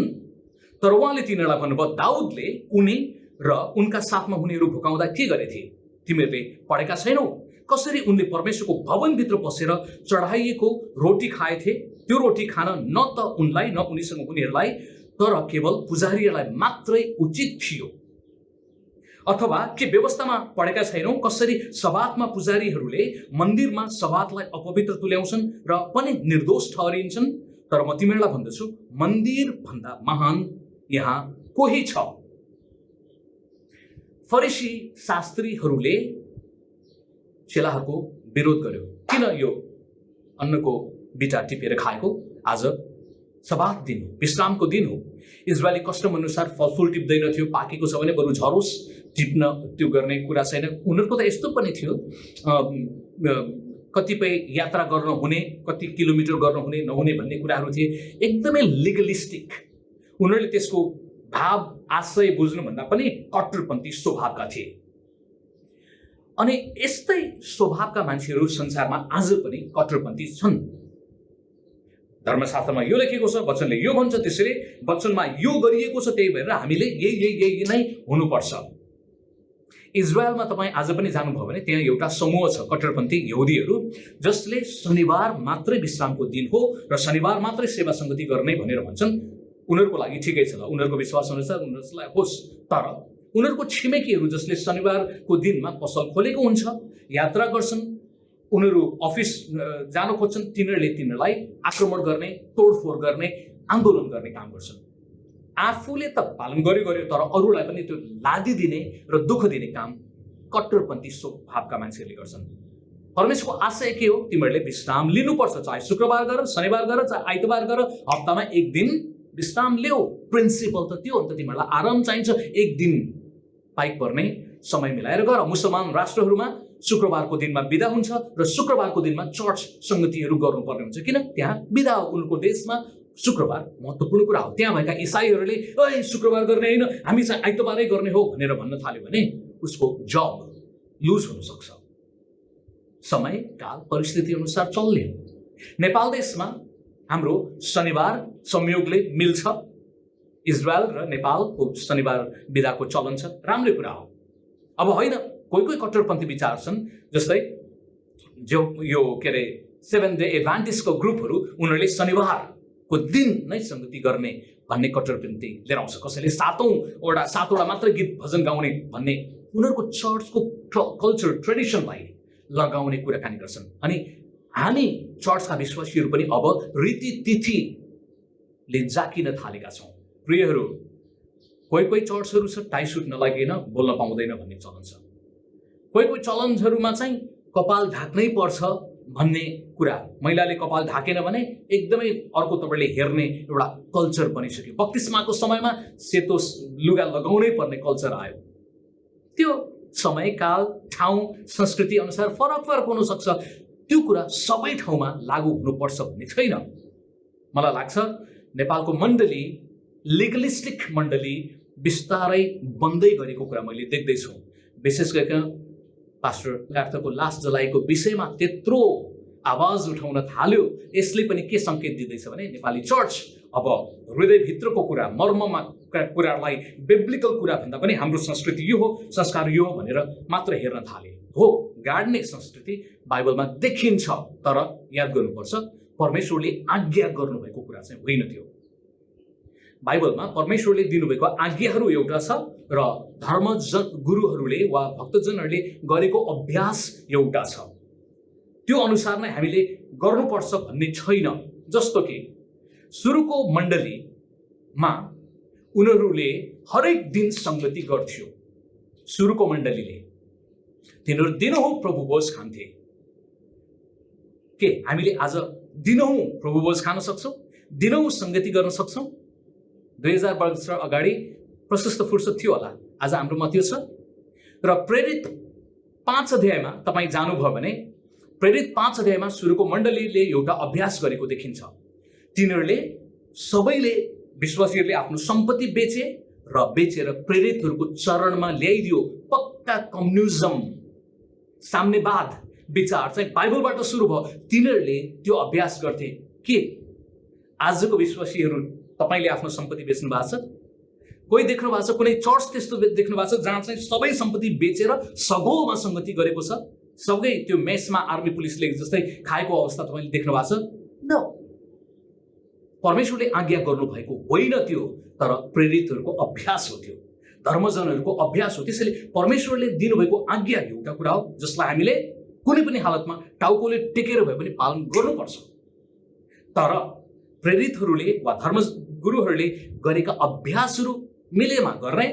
तर उहाँले तिनीहरूलाई भन्नुभयो, दाउदले उनी र उनका साथमा हुनेहरू भोकाउँदा के गरेथे? तिमीहरूले पढेका छैनौ? कसरी उनले परमेश्वरको भवनभित्र पसेर चढाइएको रोटी खाएथे? त्यो रोटी खान न त उनलाई न उनीसँग हुनेहरूलाई, तर केवल पुजारीहरूलाई मात्रै उचित थियो। अथवा के व्यवस्थामा पढेका छैनौ कसरी सब्बातमा पुजारीहरूले मन्दिरमा सब्बातलाई अपवित्र तुल्याउँछन् र पनि निर्दोष ठहरिन्छन्? तर म तिमीहरूलाई भन्दछु, मन्दिर भन्दा महान यहाँ कोही छ। फरिसी शास्त्रीहरूले चेलाहरूको विरोध गर्यो। किन यो अन्नको बिटा टिपेर खाएको? आज सब्बात दिन हो, विश्रामको दिन हो। इजरायली कस्टम अनुसार फलफुल टिप्दैन थियो, पाकेको छ भने बरु झरोस्, टिप्न त्यो गर्ने कुरा छैन। उनीहरूको त यस्तो पनि थियो, कतिपय यात्रा गर्न हुने, कति किलोमिटर गर्न हुने नहुने भन्ने कुराहरू थिए, एकदमै लिगलिस्टिक। उनीहरूले त्यसको भाव आशय बुझ्नुभन्दा पनि कट्टरपन्थी स्वभावका थिए। अनि यस्तै स्वभावका मान्छेहरू संसारमा आज पनि कट्टरपन्थी छन्। धर्मशास्त्रमा यो लेखेको छ, वचनले यो भन्छ, त्यसैले वचनमा यो गरिएको छ, त्यही भएर हामीले यही नै हुनुपर्छ। इजरायलमा तपाईँ आज पनि जानुभयो भने त्यहाँ एउटा समूह छ कट्टरपन्थी यहुदीहरू, जसले शनिबार मात्रै विश्रामको दिन हो र शनिबार मात्रै सेवा सङ्गति गर्ने भनेर भन्छन्। उनीहरूको लागि ठिकै छ, उनीहरूको विश्वास अनुसार उनीहरूलाई होस्। तर उनीहरूको छिमेकीहरू जसले शनिबारको दिनमा पसल खोलेको हुन्छ, यात्रा गर्छन्, उनीहरू अफिस जान खोज्छन्, तिनीहरूलाई आक्रमण गर्ने, तोडफोड गर्ने, आन्दोलन गर्ने काम गर्छन्। आफूले त पालन गर्यो, तर अरूलाई पनि त्यो लादिदिने र दुःख दिने काम कट्टरपन्थी स्वभावका मान्छेहरूले गर्छन्। परमेश्वरको आशय के हो? तिमीहरूले विश्राम लिनुपर्छ, चाहे शुक्रबार गर, शनिबार गर, चाहे आइतबार गर, हप्तामा 1 दिन विश्राम ल्याऊ। प्रिन्सिपल त त्यो हो नि त, तिमीहरूलाई आराम चाहिन्छ, 1 दिन पाइक पर्ने समय मिलाएर गर। मुसलमान राष्ट्रहरूमा शुक्रबारको दिनमा बिदा हुन्छ र शुक्रबारको दिनमा चर्च सङ्गतिहरू गर्नुपर्ने हुन्छ। किन? त्यहाँ बिदा हो। उनको देशमा शुक्रबार महत्त्वपूर्ण कुरा हो। त्यहाँ भएका इसाईहरूले शुक्रबार गर्ने होइन, हामी चाहिँ आइतबारै गर्ने हो भनेर भन्न थाल्यो भने उसको जब लुज हुन सक्छ। समय काल परिस्थिति अनुसार चल्ने हो। नेपाल देशमा हाम्रो शनिबार संयोगले मिल्छ, इजरायल र नेपालको शनिबार बिदाको चलन छ, राम्रै कुरा हो। अब होइन, कोही कोही कट्टरपन्थी विचार छन्, जस्तै जो यो के अरे सेभेन डे एडभान्टिस्टको ग्रुपहरू, उनीहरूले शनिबारको दिन नै संगति गर्ने भन्ने कट्टरपन्थी लिएर आउँछ। कसैले सातवटा मात्र गीत भजन गाउने भन्ने उनीहरूको चर्चको कल्चर ट्रेडिसनलाई लगाउने कुराकानी गर्छन्। अनि हामी चर्चका विश्वासीहरू पनि अब रीतिथितिले जाकिन थालेका छौँ। प्रियहरू, कोही कोही चर्चहरू छ टाई सुट नलागिकन बोल्न पाउँदैन भन्ने चलन छ। कोही कोही चलनहरूमा चाहिँ कपाल ढाक्नै पर्छ भन्ने कुरा, महिलाले कपाल ढाकेन भने एकदमै अर्को तपाईँले हेर्ने एउटा कल्चर बनिसक्यो। बत्तिस्माको समयमा सेतो लुगा लगाउनै पर्ने कल्चर आयो। त्यो समय, काल, ठाउँ, संस्कृति अनुसार फरक फरक हुनसक्छ। त्यो कुरा सबै ठाउँमा लागू हुनुपर्छ भन्ने छैन। मलाई लाग्छ नेपालको मण्डली, लिगलिस्टिक मण्डली बिस्तारै बन्दै गरेको कुरा मैले देख्दैछु। विशेष गरिकन पास्टर अर्थको लास जलाएको विषयमा त्यत्रो आवाज उठाउन थाल्यो। यसले पनि के सङ्केत दिँदैछ भने नेपाली चर्च अब हृदयभित्रको कुरा, मर्ममा कुरालाई, बिब्लिकल कुरा भन्दा पनि हाम्रो संस्कृति यो हो, संस्कार यो हो भनेर मात्र हेर्न थाले। हो, गाड्ने संस्कृति बाइबलमा देखिन्छ, तर याद गर्नुपर्छ परमेश्वरले आज्ञा गर्नुभएको कुरा चाहिँ होइन। त्यो बाइबलमा परमेश्वरले दिनुभएको आज्ञाहरू एउटा छ र गुरुहरूले वा भक्तजनहरूले गरेको अभ्यास एउटा छ। त्यो अनुसार नै हामीले गर्नुपर्छ भन्ने छैन। जस्तो कि सुरुको मण्डलीमा उनीहरूले हरेक दिन संगति गर्थ्यो। सुरुको मण्डलीले तिनीहरू दिनहुँ प्रभु भोज खान्थे। के हामीले आज दिनहुँ प्रभु भोज खान सक्छौँ? दिनहुँ संगति गर्न सक्छौँ? 2000 वर्ष अगाडि प्रशस्त फुर्सद थियो होला, आज हाम्रोमा त्यो छ। र प्रेरित 5 अध्यायमा तपाईँ जानुभयो भने प्रेरित 5 अध्यायमा सुरुको मण्डलीले एउटा अभ्यास गरेको देखिन्छ। तिनीहरूले सबैले, विश्वासीहरूले आफ्नो सम्पत्ति बेचे र बेचेर प्रेरितहरूको चरणमा ल्याइदियो। पक्का कम्युनिजम, साम्यवाद विचार चाहिँ बाइबलबाट सुरु भयो। तिनीहरूले त्यो अभ्यास गर्थे। के आजको विश्वासीहरू तपाईँले आफ्नो सम्पत्ति बेच्नु भएको छ? कोही देख्नु भएको छ? कुनै चर्च त्यस्तो देख्नु भएको छ जहाँ चाहिँ सबै सम्पत्ति बेचेर सगोमा संगति गरेको छ? सबै त्यो मेसमा आर्मी पुलिसले जस्तै खाएको अवस्था तपाईँले देख्नु भएको छ? न, परमेश्वरले आज्ञा गर्नुभएको होइन त्यो, तर प्रेरितहरूको अभ्यास हो। त्यो धर्मजनहरूको अभ्यास हो। त्यसैले परमेश्वरले दिनुभएको आज्ञा एउटा कुरा हो जसलाई हामीले कुनै पनि हालतमा टाउकोले टेकेर भए पनि पालन गर्नुपर्छ। तर प्रेरितहरूले वा धर्मगुरुहरूले गरेका अभ्यासहरू मिलेमा गर्ने,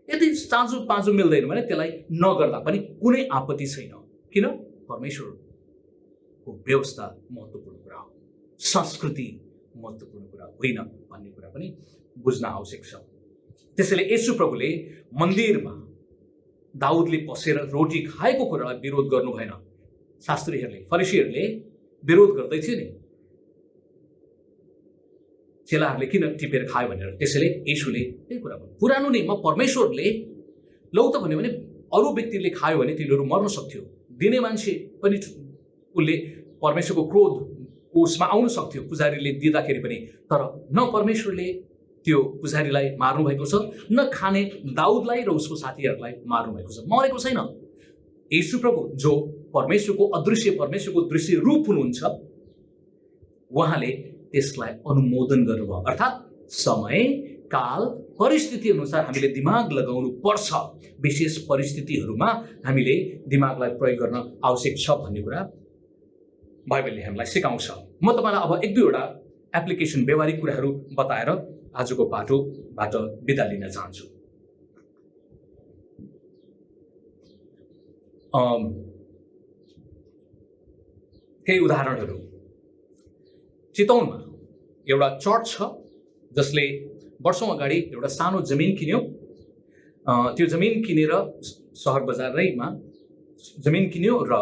यदि चाँजो पाँजो मिल्दैन भने त्यसलाई नगर्दा पनि कुनै आपत्ति छैन। किन? परमेश्वरको व्यवस्था महत्त्वपूर्ण कुरा हो, संस्कृति महत्त्वपूर्ण कुरा होइन भन्ने कुरा पनि बुझ्न आवश्यक छ। त्यसैले येशू प्रभुले मन्दिरमा दाउदले पसेर रोटी खाएको कुरालाई विरोध गर्नु भएन। शास्त्रीहरूले, फरिसीहरूले विरोध गर्दै थियो नि, चेलाहरूले किन टिपेर खायो भनेर। त्यसैले येशूले त्यही कुरा भन्यो। पुरानो नियममा परमेश्वरले लौ त भन्यो भने अरू व्यक्तिले खायो भने तिनीहरू मर्न सक्थ्यो। दिने मान्छे पनि उसले परमेश्वरको क्रोध उसमा आउन सक्थ्यो पुजारीले दिँदाखेरि पनि। तर न परमेश्वरले त्यो पुजारीलाई मार्नु भएको छ, न खाने दाउदलाई र उसको साथीहरूलाई मार्नु भएको छ, मरेको छैन। येशू प्रभु जो परमेश्वरको अदृश्य, परमेश्वरको दृश्य रूप हुनुहुन्छ, उहाँले त्यसलाई अनुमोदन गर्नुभयो। अर्थात् समय, काल, परिस्थिति अनुसार हामीले दिमाग लगाउनु पर्छ। विशेष परिस्थितिहरूमा हामीले दिमागलाई प्रयोग गर्न आवश्यक छ भन्ने कुरा बाइबलले हामीलाई सिकाउँछ। म तपाईँलाई अब 1-2वटा एप्लिकेसन, व्यवहारिक कुराहरू बताएर आजको बाटोबाट बिदा लिन चाहन्छु। केही उदाहरणहरू। चितवनमा एउटा चर्च छ जसले वर्षौँ अगाडि एउटा सानो जमिन किन्यो। त्यो जमिन किनेर सहर बजारैमा जमिन किन्यो र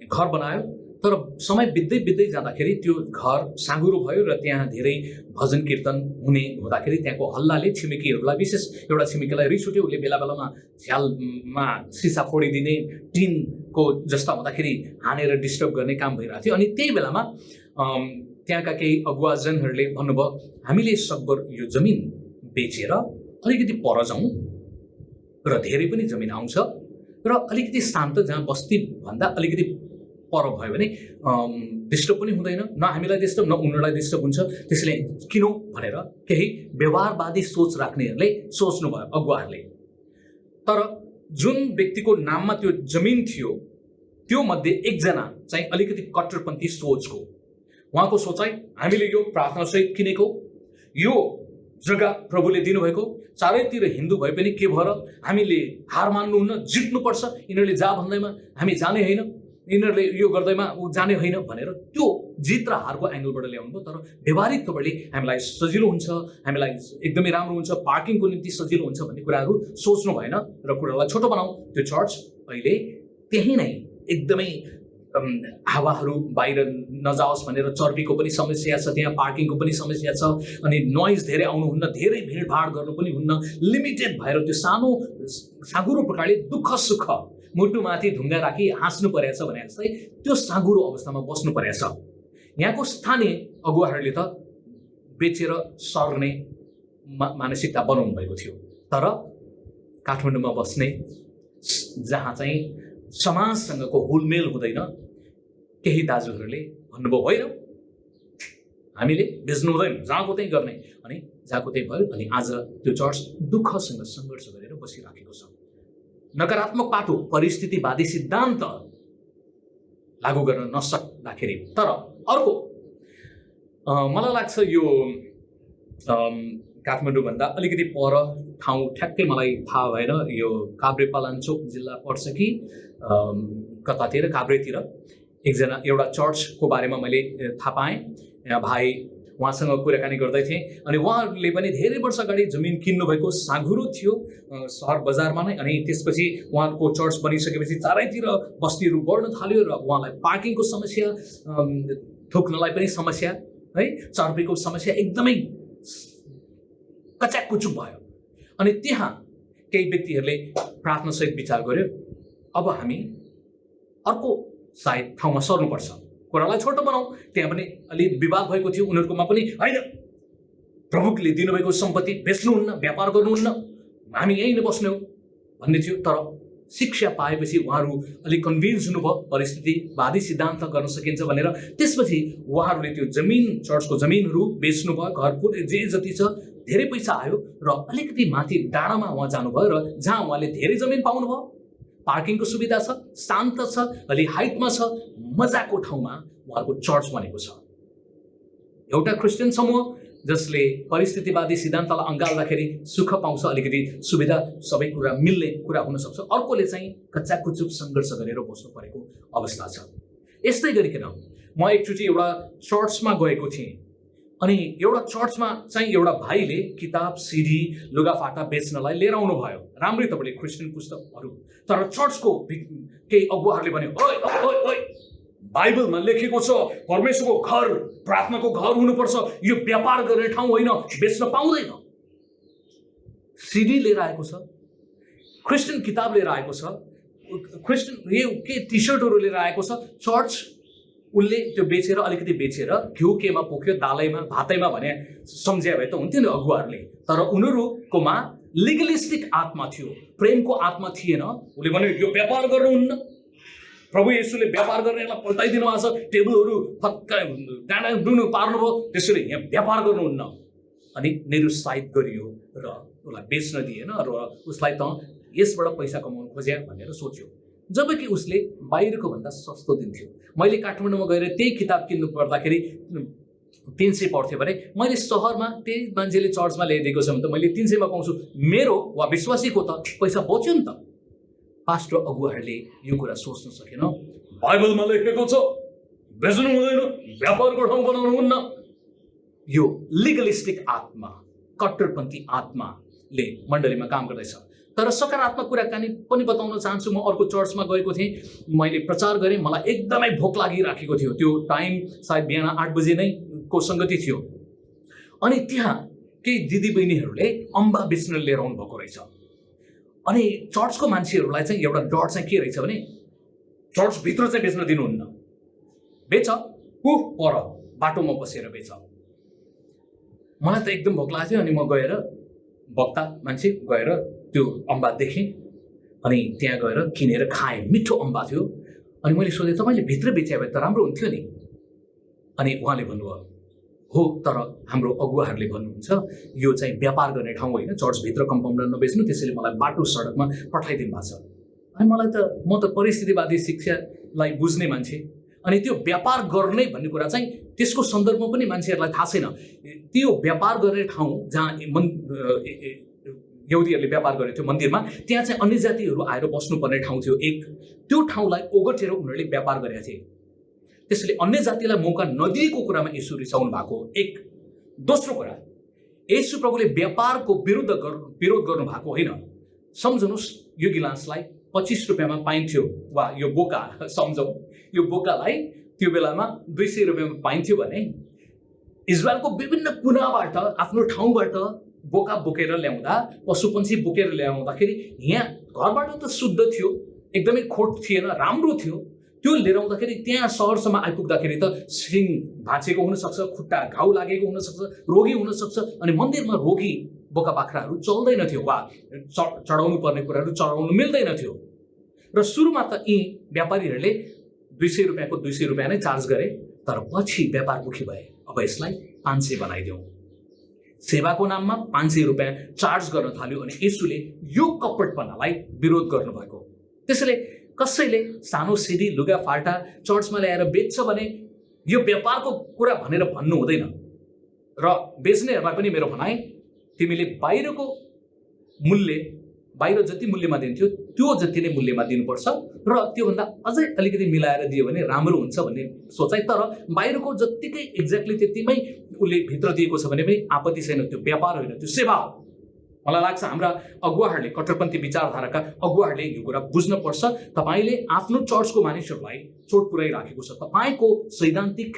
घर बनायो। तर समय बित्दै जाँदाखेरि त्यो घर साँघुरो भयो र त्यहाँ धेरै भजन कीर्तन हुँदाखेरि त्यहाँको हल्लाले छिमेकीहरूलाई, विशेष एउटा छिमेकीलाई रिस उठ्यो। उसले बेला बेलामा झ्यालमा सिसा फोडिदिने, टिनको जस्ता हुँदाखेरि हानेर डिस्टर्ब गर्ने काम भइरहेको थियो। अनि त्यही बेलामा त्यहाँका केही अगुवाजनहरूले भन्नुभयो हामीले सकभर यो जमिन बेचेर अलिकति पर जाउँ र धेरै पनि जमिन आउँछ र अलिकति शान्त जहाँ बस्तीभन्दा अलिकति पर भयो भने डिस्टर्ब पनि हुँदैन, न हामीलाई डिस्टर्ब न उनीहरूलाई डिस्टर्ब हुन्छ, त्यसैले किनौँ भनेर केही व्यवहारवादी सोच राख्नेहरूले सोच्नुभयो अगुवाहरूले। तर जुन व्यक्तिको नाममा त्यो जमिन थियो त्यो मध्ये एकजना चाहिँ अलिकति कट्टरपन्थी सोचको, उहाँको सोचाइ हामीले यो प्रार्थनासहित किनेको, यो जग्गा प्रभुले दिनुभएको, चारैतिर हिन्दू भए पनि के भएर हामीले हार मान्नुहुन्न, जित्नुपर्छ, यिनीहरूले जा भन्दैमा हामी जाने होइन, यिनीहरूले यो गर्दैमा ऊ जाने होइन भनेर त्यो जित र हारको एङ्गलबाट ल्याउनु भयो। तर व्यवहारिक तौरले हामीलाई सजिलो हुन्छ, हामीलाई एकदमै राम्रो हुन्छ, पार्किङको निम्ति सजिलो हुन्छ भन्ने कुराहरू सोच्नु भएन र कुरालाई छोटो बनाऊ। त्यो चर्च अहिले त्यही नै एकदमै हावाहरू बाहिर नजाओस् भनेर चर्बीको पनि समस्या छ, त्यहाँ पार्किङको पनि समस्या छ, अनि नोइज धेरै आउनुहुन्न, धेरै भिडभाड गर्नु पनि हुन्न, लिमिटेड भएर त्यो सानो साँघुरो प्रकारले दुःख सुख मुटुमाथि ढुङ्गा राखी हाँस्नु परेछ भने जस्तै त्यो साँघुरो अवस्थामा बस्नु परेछ। यहाँको स्थानीय अगुवाहरूले त बेचेर सर्ने मानसिकता बनाउनु भएको थियो। तर काठमाडौँमा बस्ने जहाँ चाहिँ समाजसँगको हुलमेल हुँदैन, केही दाजुहरूले भन्नुभयो होइन हामीले बेच्नु हुँदैन, जहाँको त्यही गर्ने, अनि जहाँको त्यही भयो। अनि आज त्यो चर्च दुःखसँग सङ्घर्ष गरेर बसिराखेको छ। नकारात्मक पाटो परिस्थितिवादी सिद्धान्त लागू गर्न नसक्दाखेरि। तर अर्को मलाई लाग्छ यो काठमाडौँभन्दा अलिकति पर ठाउँ ठ्याक्कै मलाई थाहा भएन, यो काभ्रेपालाञ्चोक जिल्ला पर्छ कि कतातिर काभ्रेतिर एकजना एउटा चर्चको बारेमा मैले थाहा पाएँ। भाइ उहाँसँग कुराकानी गर्दै थिएँ अनि उहाँले पनि धेरै वर्ष अगाडि जमिन किन्नुभएको, साँघुरो थियो सहर बजारमा नै। अनि त्यसपछि उहाँको चर्च बनिसकेपछि चारैतिर बस्तीहरू बढ्न थाल्यो र उहाँलाई पार्किङको समस्या, थुक्नलाई पनि समस्या है, चर्बीको समस्या एकदमै कच्याकुचुक भयो। अनि त्यहाँ केही व्यक्तिहरूले प्रार्थनासहित विचार गर्यो अब हामी अर्को सायद ठाउँमा सर्नुपर्छ, कुरालाई छोटो बनाऊ। त्यहाँ पनि अलि विवाद भएको थियो, उनीहरूकोमा पनि होइन प्रभुले दिनुभएको सम्पत्ति बेच्नुहुन्न, व्यापार गर्नुहुन्न, हामी यहीँ नै बस्ने हो भन्ने थियो। तर शिक्षा पाएपछि उहाँहरू अलिक कन्भिन्स हुनुभयो परिस्थितिवादी सिद्धान्त गर्न सकिन्छ भनेर। त्यसपछि उहाँहरूले त्यो जमिन, चर्चको जमिनहरू बेच्नुभयो, घर पुरै जे जति छ धेरै पैसा आयो र अलिकति माथि डाँडामा उहाँ जानुभयो र जहाँ उहाँले धेरै जमिन पाउनुभयो, पार्किङको सुविधा छ, शान्त छ, अलि हाइटमा छ, मजाको ठाउँमा उहाँको चर्च बनेको छ। एउटा क्रिस्चियन समूह जसले परिस्थितिवादी सिद्धान्तलाई अँगाल्दाखेरि सुख पाउँछ, अलिकति सुविधा, सबै कुरा मिल्ने कुरा हुनसक्छ। अर्कोले चाहिँ कच्चाकुचुक सङ्घर्ष गरेर बस्नु परेको अवस्था छ। यस्तै गरिकन म एकचोटि एउटा चर्चमा गएको थिएँ अनि एउटा चर्चमा चाहिँ एउटा भाइले किताब, सिडी, लुगाफाटा बेच्नलाई लिएर आउनु भयो, राम्रै तपाईँले क्रिस्चियन पुस्तकहरू। तर चर्चको केही अगुवाहरूले भने ओइ ओइ ओइ बाइबलमा लेखेको छ परमेश्वरको घर प्रार्थनाको घर हुनुपर्छ, यो व्यापार गर्ने ठाउँ होइन, बेच्न पाउँदैन। सिडी लिएर आएको छ, क्रिस्चियन किताब लिएर आएको छ, क्रिस्चियन यो के टी सर्टहरू लिएर आएको छ। चर्च उसले त्यो बेचेर अलिकति बेचेर घिउ केमा पोख्यो, दालैमा भातैमा भने सम्झ्या भए त हुन्थ्यो नि अगुवाहरूले। तर उनीहरूकोमा लिगलिस्टिक आत्मा थियो, प्रेमको आत्मा थिएन। उसले भन्यो यो व्यापार गर्नुहुन्न, प्रभु येशूले व्यापार गर्नेलाई पल्टाइदिनु भएको छ, टेबलहरू फक्क डाँडा डुनु पार्नुभयो, त्यसैले यहाँ व्यापार गर्नुहुन्न। अनि निरुत्साहित गरियो र उसलाई बेच्न दिएन र उसलाई त यसबाट पैसा कमाउनु खोज्या भनेर सोच्यो, जबकि उसले बाहिरको भन्दा सस्तो दिन्थ्यो। मैले काठमाडौँमा गएर त्यही किताब किन्नु पर्दाखेरि 300 पर्थ्यो भने मैले सहरमा त्यही मान्छेले चर्चमा ल्याइदिएको छ भने त मैले 300मा पाउँछु, मेरो वा विश्वासीको त पैसा बच्यो नि त। पास्टर अगुवाहरूले यो कुरा सोच्न सकेन। बाइबलमा लेखेको छ बेच्नु हुँदैन, व्यापारको ठाउँ बनाउनु हुन्न। यो लिगलिस्टिक आत्मा, कट्टरपन्थी आत्माले मण्डलीमा काम गर्दैछ। तर सकारात्मक कुराकानी पनि बताउन चाहन्छु। म अर्को चर्चमा गएको थिएँ, मैले प्रचार गरेँ, मलाई एकदमै भोक लागिराखेको थियो। त्यो टाइम सायद बिहान 8 बजे नै को सङ्गति थियो। अनि त्यहाँ केही दिदीबहिनीहरूले अम्बा बेच्न लिएर आउनु भएको रहेछ। अनि चर्चको मान्छेहरूलाई चाहिँ एउटा डर चाहिँ के रहेछ भने चर्चभित्र चाहिँ बेच्न दिनुहुन्न, बेच पर बाटोमा बसेर बेच। मलाई त एकदम भोक लाग्थ्यो अनि म गएर वक्ता मान्छे गएर त्यो अम्बा देखेँ अनि त्यहाँ गएर किनेर खाएँ। मिठो अम्बा थियो। अनि मैले सोधेँ तपाईँले भित्र बेचे भए त राम्रो हुन्थ्यो नि। अनि उहाँले भन्नुभयो हो, तर हाम्रो अगुवाहरूले भन्नुहुन्छ यो चाहिँ व्यापार गर्ने ठाउँ होइन, चर्चभित्र कम्पाउन्डर नबेच्नु, त्यसैले मलाई बाटो सडकमा पठाइदिनु भएको छ। अनि मलाई त म त परिस्थितिवादी शिक्षालाई बुझ्ने मान्छे, अनि त्यो व्यापार गर्ने भन्ने कुरा चाहिँ त्यसको सन्दर्भमा पनि मान्छेहरूलाई थाहा छैन। त्यो व्यापार गर्ने ठाउँ जहाँ यहुदीहरूले व्यापार गरेको थियो मन्दिरमा, त्यहाँ चाहिँ अन्य जातिहरू आएर बस्नुपर्ने ठाउँ थियो एक। त्यो ठाउँलाई ओगटेर उनीहरूले व्यापार गरेका थिए। त्यसैले अन्य जातिलाई मौका नदिएको कुरामा यसो रिसाउनु भएको एक। दोस्रो कुरा, येशू प्रभुले व्यापारको विरोध गर्नु भएको होइन। सम्झनुहोस् यो गिलासलाई 25 रुपियाँमा पाइन्थ्यो, वा यो बोका सम्झौँ, यो बोकालाई त्यो बेलामा 200 रुपियाँमा पाइन्थ्यो भने इजरायलको विभिन्न कुनाबाट आफ्नो ठाउँबाट बोका बोकेर ल्याउँदा, पशुपन्छी बोकेर ल्याउँदाखेरि यहाँ घरबाट त शुद्ध थियो, एकदमै खोट थिएन, राम्रो थियो। त्यो लिएर आउँदाखेरि त्यहाँ सहरसम्म आइपुग्दाखेरि त सिङ भाँचेको हुनसक्छ, खुट्टा घाउ लागेको हुनसक्छ, रोगी हुनसक्छ। अनि मन्दिरमा रोगी बोका बाख्राहरू चल्दैन थियो, वा चढाउनु पर्ने कुराहरू चढाउनु मिल्दैन थियो। र सुरुमा त यी व्यापारीहरूले 200 रुपियाँको 200 रुपियाँ नै चार्ज गरे, तर पछि व्यापारमुखी भए। अब यसलाई 500 बनाइदिउँ। सेवाको नाममा 500 रुपियाँ चार्ज गर्न थाल्यो। अनि यसुले यो कपटपनालाई विरोध गर्नुभएको। त्यसैले कसैले सानो सिडी लुगा फाल्टा चर्चमा ल्याएर बेच्छ भने यो व्यापारको कुरा भनेर भन्नु हुँदैन। र बेच्नेहरूलाई पनि मेरो भनाइ, तिमीले बाहिरको मूल्य, बाहिर जति मूल्यमा दिन्थ्यो त्यो जति नै मूल्यमा दिनुपर्छ, र त्योभन्दा अझै अलिकति मिलाएर दियो भने राम्रो हुन्छ भन्ने सोचाइ। तर बाहिरको जत्तिकै एक्ज्याक्टली त्यतिमै उसले भित्र दिएको छ भने पनि आपत्ति छैन। त्यो व्यापार होइन, त्यो सेवा हो। मलाई लाग्छ हाम्रा अगुवाहरूले, कट्टरपन्थी विचारधाराका अगुवाहरूले यो कुरा बुझ्नुपर्छ। तपाईँले आफ्नो चर्चको मानिसहरूलाई चोट पुर्याइराखेको छ तपाईँको सैद्धान्तिक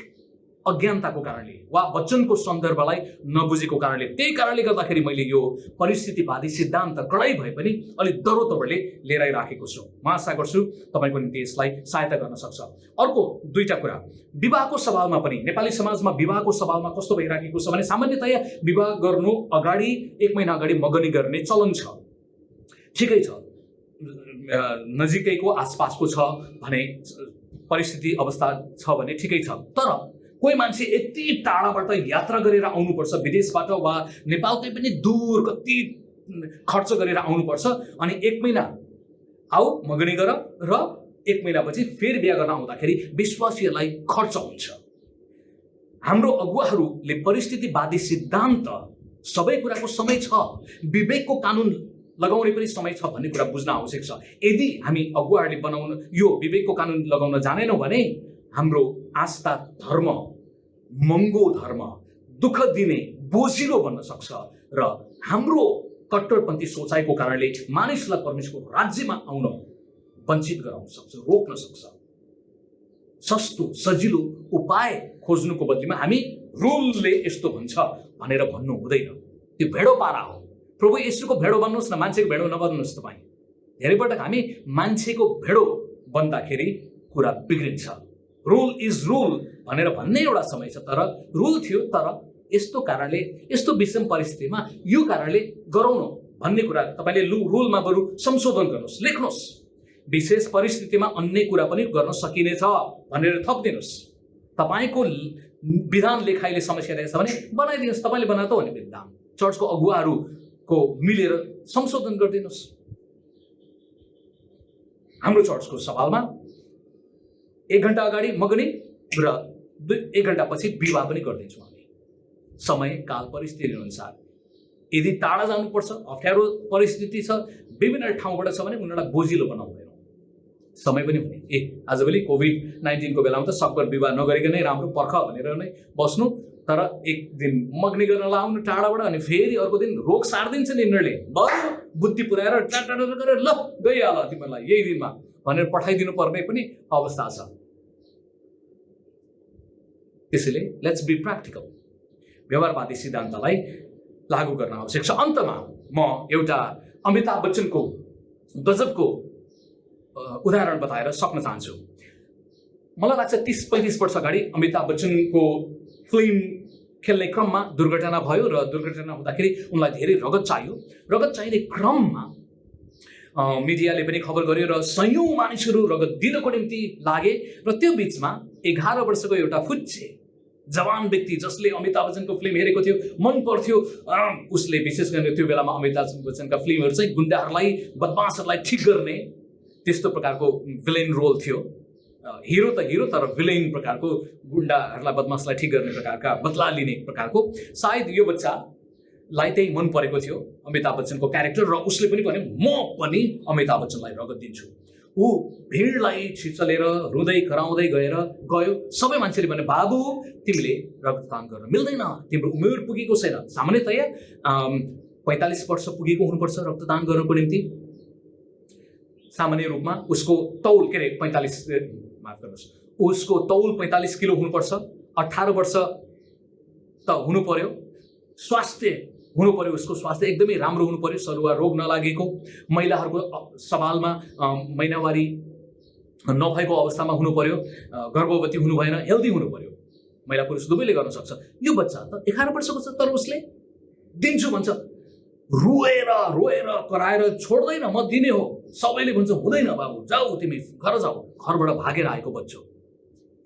अज्ञानताको कारणले, वा वचनको सन्दर्भलाई नबुझेको कारणले। त्यही कारणले गर्दाखेरि मैले यो परिस्थितिवादी सिद्धान्त कडाइ भए पनि अलिक दरो तवरले लिएर आइराखेको छु। म आशा गर्छु तपाईँको निम्ति यसलाई सहायता गर्न सक्छ। अर्को दुईटा कुरा, विवाहको सवालमा पनि नेपाली समाजमा विवाहको सवालमा कस्तो भइराखेको छ भने सामान्यतया विवाह गर्नु अगाडि 1 महिना अगाडि मगनी गर्ने चलन छ। ठिकै छ, नजिकैको आसपासको छ भने परिस्थिति अवस्था छ भने ठिकै छ। तर कोही मान्छे यति टाढाबाट यात्रा गरेर आउनुपर्छ विदेशबाट, वा नेपालकै पनि दूर कति खर्च गरेर आउनुपर्छ, अनि 1 महिना आऊ मगनी गर र 1 महिनापछि फेरि बिहा गर्न आउँदाखेरि विश्वासीहरूलाई खर्च हुन्छ। हाम्रो अगुवाहरूले परिस्थितिवादी सिद्धान्त सबै कुराको समय छ, विवेकको कानुन लगाउने पनि समय छ भन्ने कुरा बुझ्न आवश्यक छ। यदि हामी अगुवाहरूले बनाउन यो विवेकको कानुन लगाउन जानेनौँ भने हाम्रो आस्था धर्म महँगो धर्म, दुःख दिने बोझिलो बन्न सक्छ, र हाम्रो कट्टरपन्थी सोचाइको कारणले मानिसलाई परमेश्वरको राज्यमा आउन वञ्चित गराउन सक्छ, रोक्न सक्छ। सस्तो सजिलो उपाय खोज्नुको बदलीमा हामी रुलले यस्तो भन्छ भनेर भन्नु हुँदैन। त्यो भेडो पारा हो। प्रभु येशूको भेडो बन्नुहोस् न, मान्छेको भेडो नबन्नुहोस्। तपाईँ धेरै पटक हामी मान्छेको भेडो बन्दाखेरि कुरा बिग्रिन्छ। रुल इज रुल भनेर भन्ने एउटा समय छ, तर रुल थियो, तर यस्तो कारणले, यस्तो विषम परिस्थितिमा यो कारणले गराउनु भन्ने कुरा तपाईँले रुलमा बरु संशोधन गर्नुहोस्, लेख्नुहोस्। विशेष परिस्थितिमा अन्य कुरा पनि गर्न सकिनेछ भनेर थपिदिनुहोस्। तपाईँको विधान लेखाइले समस्या रहेछ भने बनाइदिनुहोस्, तपाईँले बनाएको भने विधान चर्चको अगुवाहरूको मिलेर संशोधन गरिदिनुहोस्। हाम्रो चर्चको सवालमा 1 घण्टा अगाडि मगनी र 1 घण्टा पछि विवाह पनि गरिदिन्छौँ हामी, समय काल परिस्थिति अनुसार। यदि टाढा जानुपर्छ, अप्ठ्यारो परिस्थिति छ, विभिन्न ठाउँबाट छ भने उनीहरूलाई बोझिलो बनाउँदैनौँ। समय पनि हुने आजभोलि कोभिड-19 को बेलामा त सकभर विवाह नगरिकनै राम्रो, पर्ख भनेर नै बस्नु, तर 1 दिन मगनी गर्न लाउनु टाढाबाट, अनि फेरि अर्को दिन रोग सार्दिन्छ नि यिनीहरूले, बरु बुद्धि पुऱ्याएर टाटा गरेर ल गइहाल तिमीहरूलाई यही दिनमा भनेर पठाइदिनु पर्ने पनि अवस्था छ। त्यसैले लेट्स बी प्र्याक्टिकल, व्यवहारवादी सिद्धान्तलाई लागू गर्न आवश्यक छ। अन्तमा म एउटा अमिताभ बच्चनको गजबको उदाहरण बताएर सक्न चाहन्छु। मलाई लाग्छ 30-35 वर्ष अगाडि अमिताभ बच्चनको फिल्म खेल्ने क्रममा दुर्घटना भयो र दुर्घटना हुँदाखेरि उनलाई धेरै रगत चाहियो। रगत चाहिने क्रममा मिडियाले पनि खबर गर्यो र सयौं मानिसहरू रगत दिनको निम्ति लागे र त्यो बिचमा 11 वर्षको एउटा फुच्चे जवान व्यक्ति जसले अमिताभ बच्चनको फिल्म हेरेको थियो, मन पर्थ्यो, उसले विशेष गरी त्यो बेलामा अमिताभ बच्चनका फिल्महरू चाहिँ गुण्डाहरूलाई, बदमाशहरूलाई ठिक गर्ने त्यस्तो प्रकारको विलेन रोल थियो। हिरो त हिरो, तर विलेन प्रकारको, गुण्डाहरूलाई, बदमाशलाई ठिक गर्ने प्रकारका, बदला लिने प्रकारको। सायद यो बच्चालाई त्यही मन परेको थियो अमिताभ बच्चनको क्यारेक्टर, र उसले पनि भने म पनि अमिताभ बच्चनलाई रगत दिन्छु। ऊ भिडलाई छिचलेर रुँदै कराउँदै गयो। सबै मान्छेले भने बाबु तिमीले रक्तदान गर्न मिल्दैन, तिम्रो उमेर पुगेको छैन। सामान्यतया 45 वर्ष पुगेको हुनुपर्छ रक्तदान गर्नको निम्ति। सामान्य रूपमा उसको तौल के अरे 45 माफ गर्नुहोस्, उसको तौल 45 किलो हुनुपर्छ। 18 वर्ष त हुनु पर्यो, स्वास्थ्य हुनु पर्यो, उसको स्वास्थ्य एकदमै राम्रो हुनु पर्यो, सरुवा रोग नलागेको, महिलाहरूको सवालमा महिनावारी नभएको अवस्थामा हुनु पर्यो, गर्भवती हुनु भएन, हेल्दी हुनु पर्यो। महिला पुरुष दुवैले गर्न सक्छ। यो बच्चा त 11 वर्षको छ, तर उसले दिन्छु भन्छ। रोएर कराएर छोड्दैन, म दिने हो। सबैले भन्छ हुँदैन बाबु, जाऊ तिमी घर जाऊ। घरबाट भागेर आएको बच्चो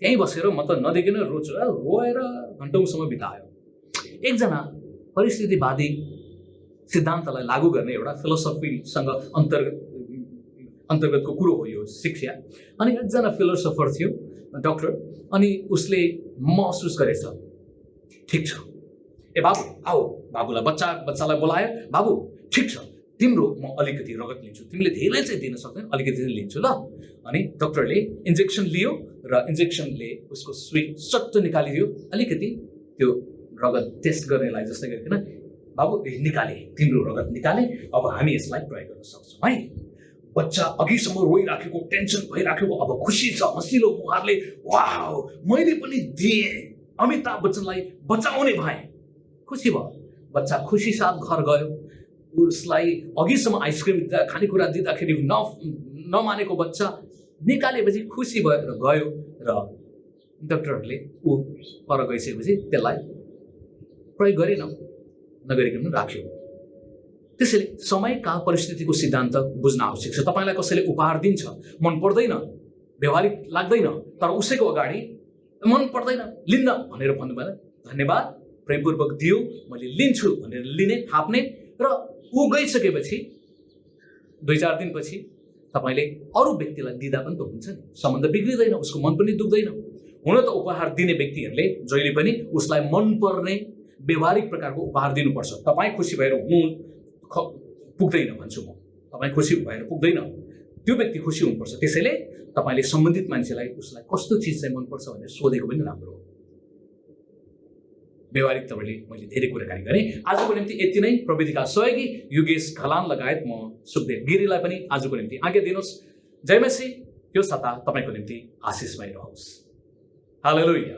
त्यहीँ बसेर म त नदेखिन रोएर घन्टौँसम्म बितायो। एकजना परिस्थितिवादी सिद्धान्तलाई लागू गर्ने एउटा फिलोसफीसँग अन्तर्गतको कुरो हो यो शिक्षा। अनि एकजना फिलोसफर थियो, डाक्टर, अनि उसले महसुस गरेछ, ठिक छ ए बाबु आऊ। बाबुलाई बच्चालाई बोलायो, बाबु ठिक छ, तिम्रो म अलिकति रगत लिन्छु, तिमीले धेरै चाहिँ दिन सक्दैन, अलिकति चाहिँ लिन्छु ल। अनि डाक्टरले इन्जेक्सन लियो र इन्जेक्सनले उसको सुई सट्ट निकालिदियो। अलिकति त्यो रगत टेस्ट गर्नेलाई जस्तै गरिकन बाबु निकाले, तिम्रो रगत निकाले, अब हामी यसलाई प्रयोग गर्न सक्छौँ है। बच्चा अघिसम्म रोइराखेको, टेन्सन भइराखेको, अब खुसी छ, हँसिलो मुहारले वाउ मैले पनि दिएँ, अमिताभ बच्चनलाई बचाउने भएँ, खुसी भयो। बच्चा खुसी साथ घर गयो। उसलाई अघिसम्म आइसक्रिम खानेकुरा दिँदाखेरि नमानेको बच्चा निकालेपछि खुसी भएर गयो र डाक्टरहरूले ऊ पर गइसकेपछि त्यसलाई प्रयोग गरेन, नगरिकन राख्यो। त्यसैले समय काल परिस्थितिको सिद्धान्त बुझ्न आवश्यक छ। तपाईँलाई कसैले उपहार दिन्छ, मन पर्दैन, व्यवहारिक लाग्दैन, तर उसैको अगाडि मन पर्दैन, लिन्न भनेर भन्नुभयो, धन्यवाद, प्रेमपूर्वक दियो, मैले लिन्छु भनेर लिने, थाप्ने, र ऊ गइसकेपछि 2-4 दिनपछि तपाईँले अरू व्यक्तिलाई दिँदा पनि त हुन्छ नि, सम्बन्ध बिग्रिँदैन, उसको मन पनि दुख्दैन। हुन त उपहार दिने व्यक्तिहरूले जहिले पनि उसलाई मनपर्ने व्यवहारिक प्रकारको उपहार दिनुपर्छ। तपाईँ खुसी भएर हुनु पुग्दैन भन्छु म, तपाईँ खुसी भएर पुग्दैन, त्यो व्यक्ति खुसी हुनुपर्छ। त्यसैले तपाईँले सम्बन्धित मान्छेलाई उसलाई कस्तो चिज चाहिँ मनपर्छ भनेर सोधेको पनि राम्रो हो। व्यवहारिक तपाईँले मैले धेरै कुराकानी गरेँ। आजको निम्ति यति नै। प्रविधिका सहयोगी युगेश घलान लगायत म सुखदेव गिरीलाई पनि आजको निम्ति आज्ञा दिनुहोस्। जय मसी। यो सता तपाईँको निम्ति आशिषमय रहोस्। हालेलुया।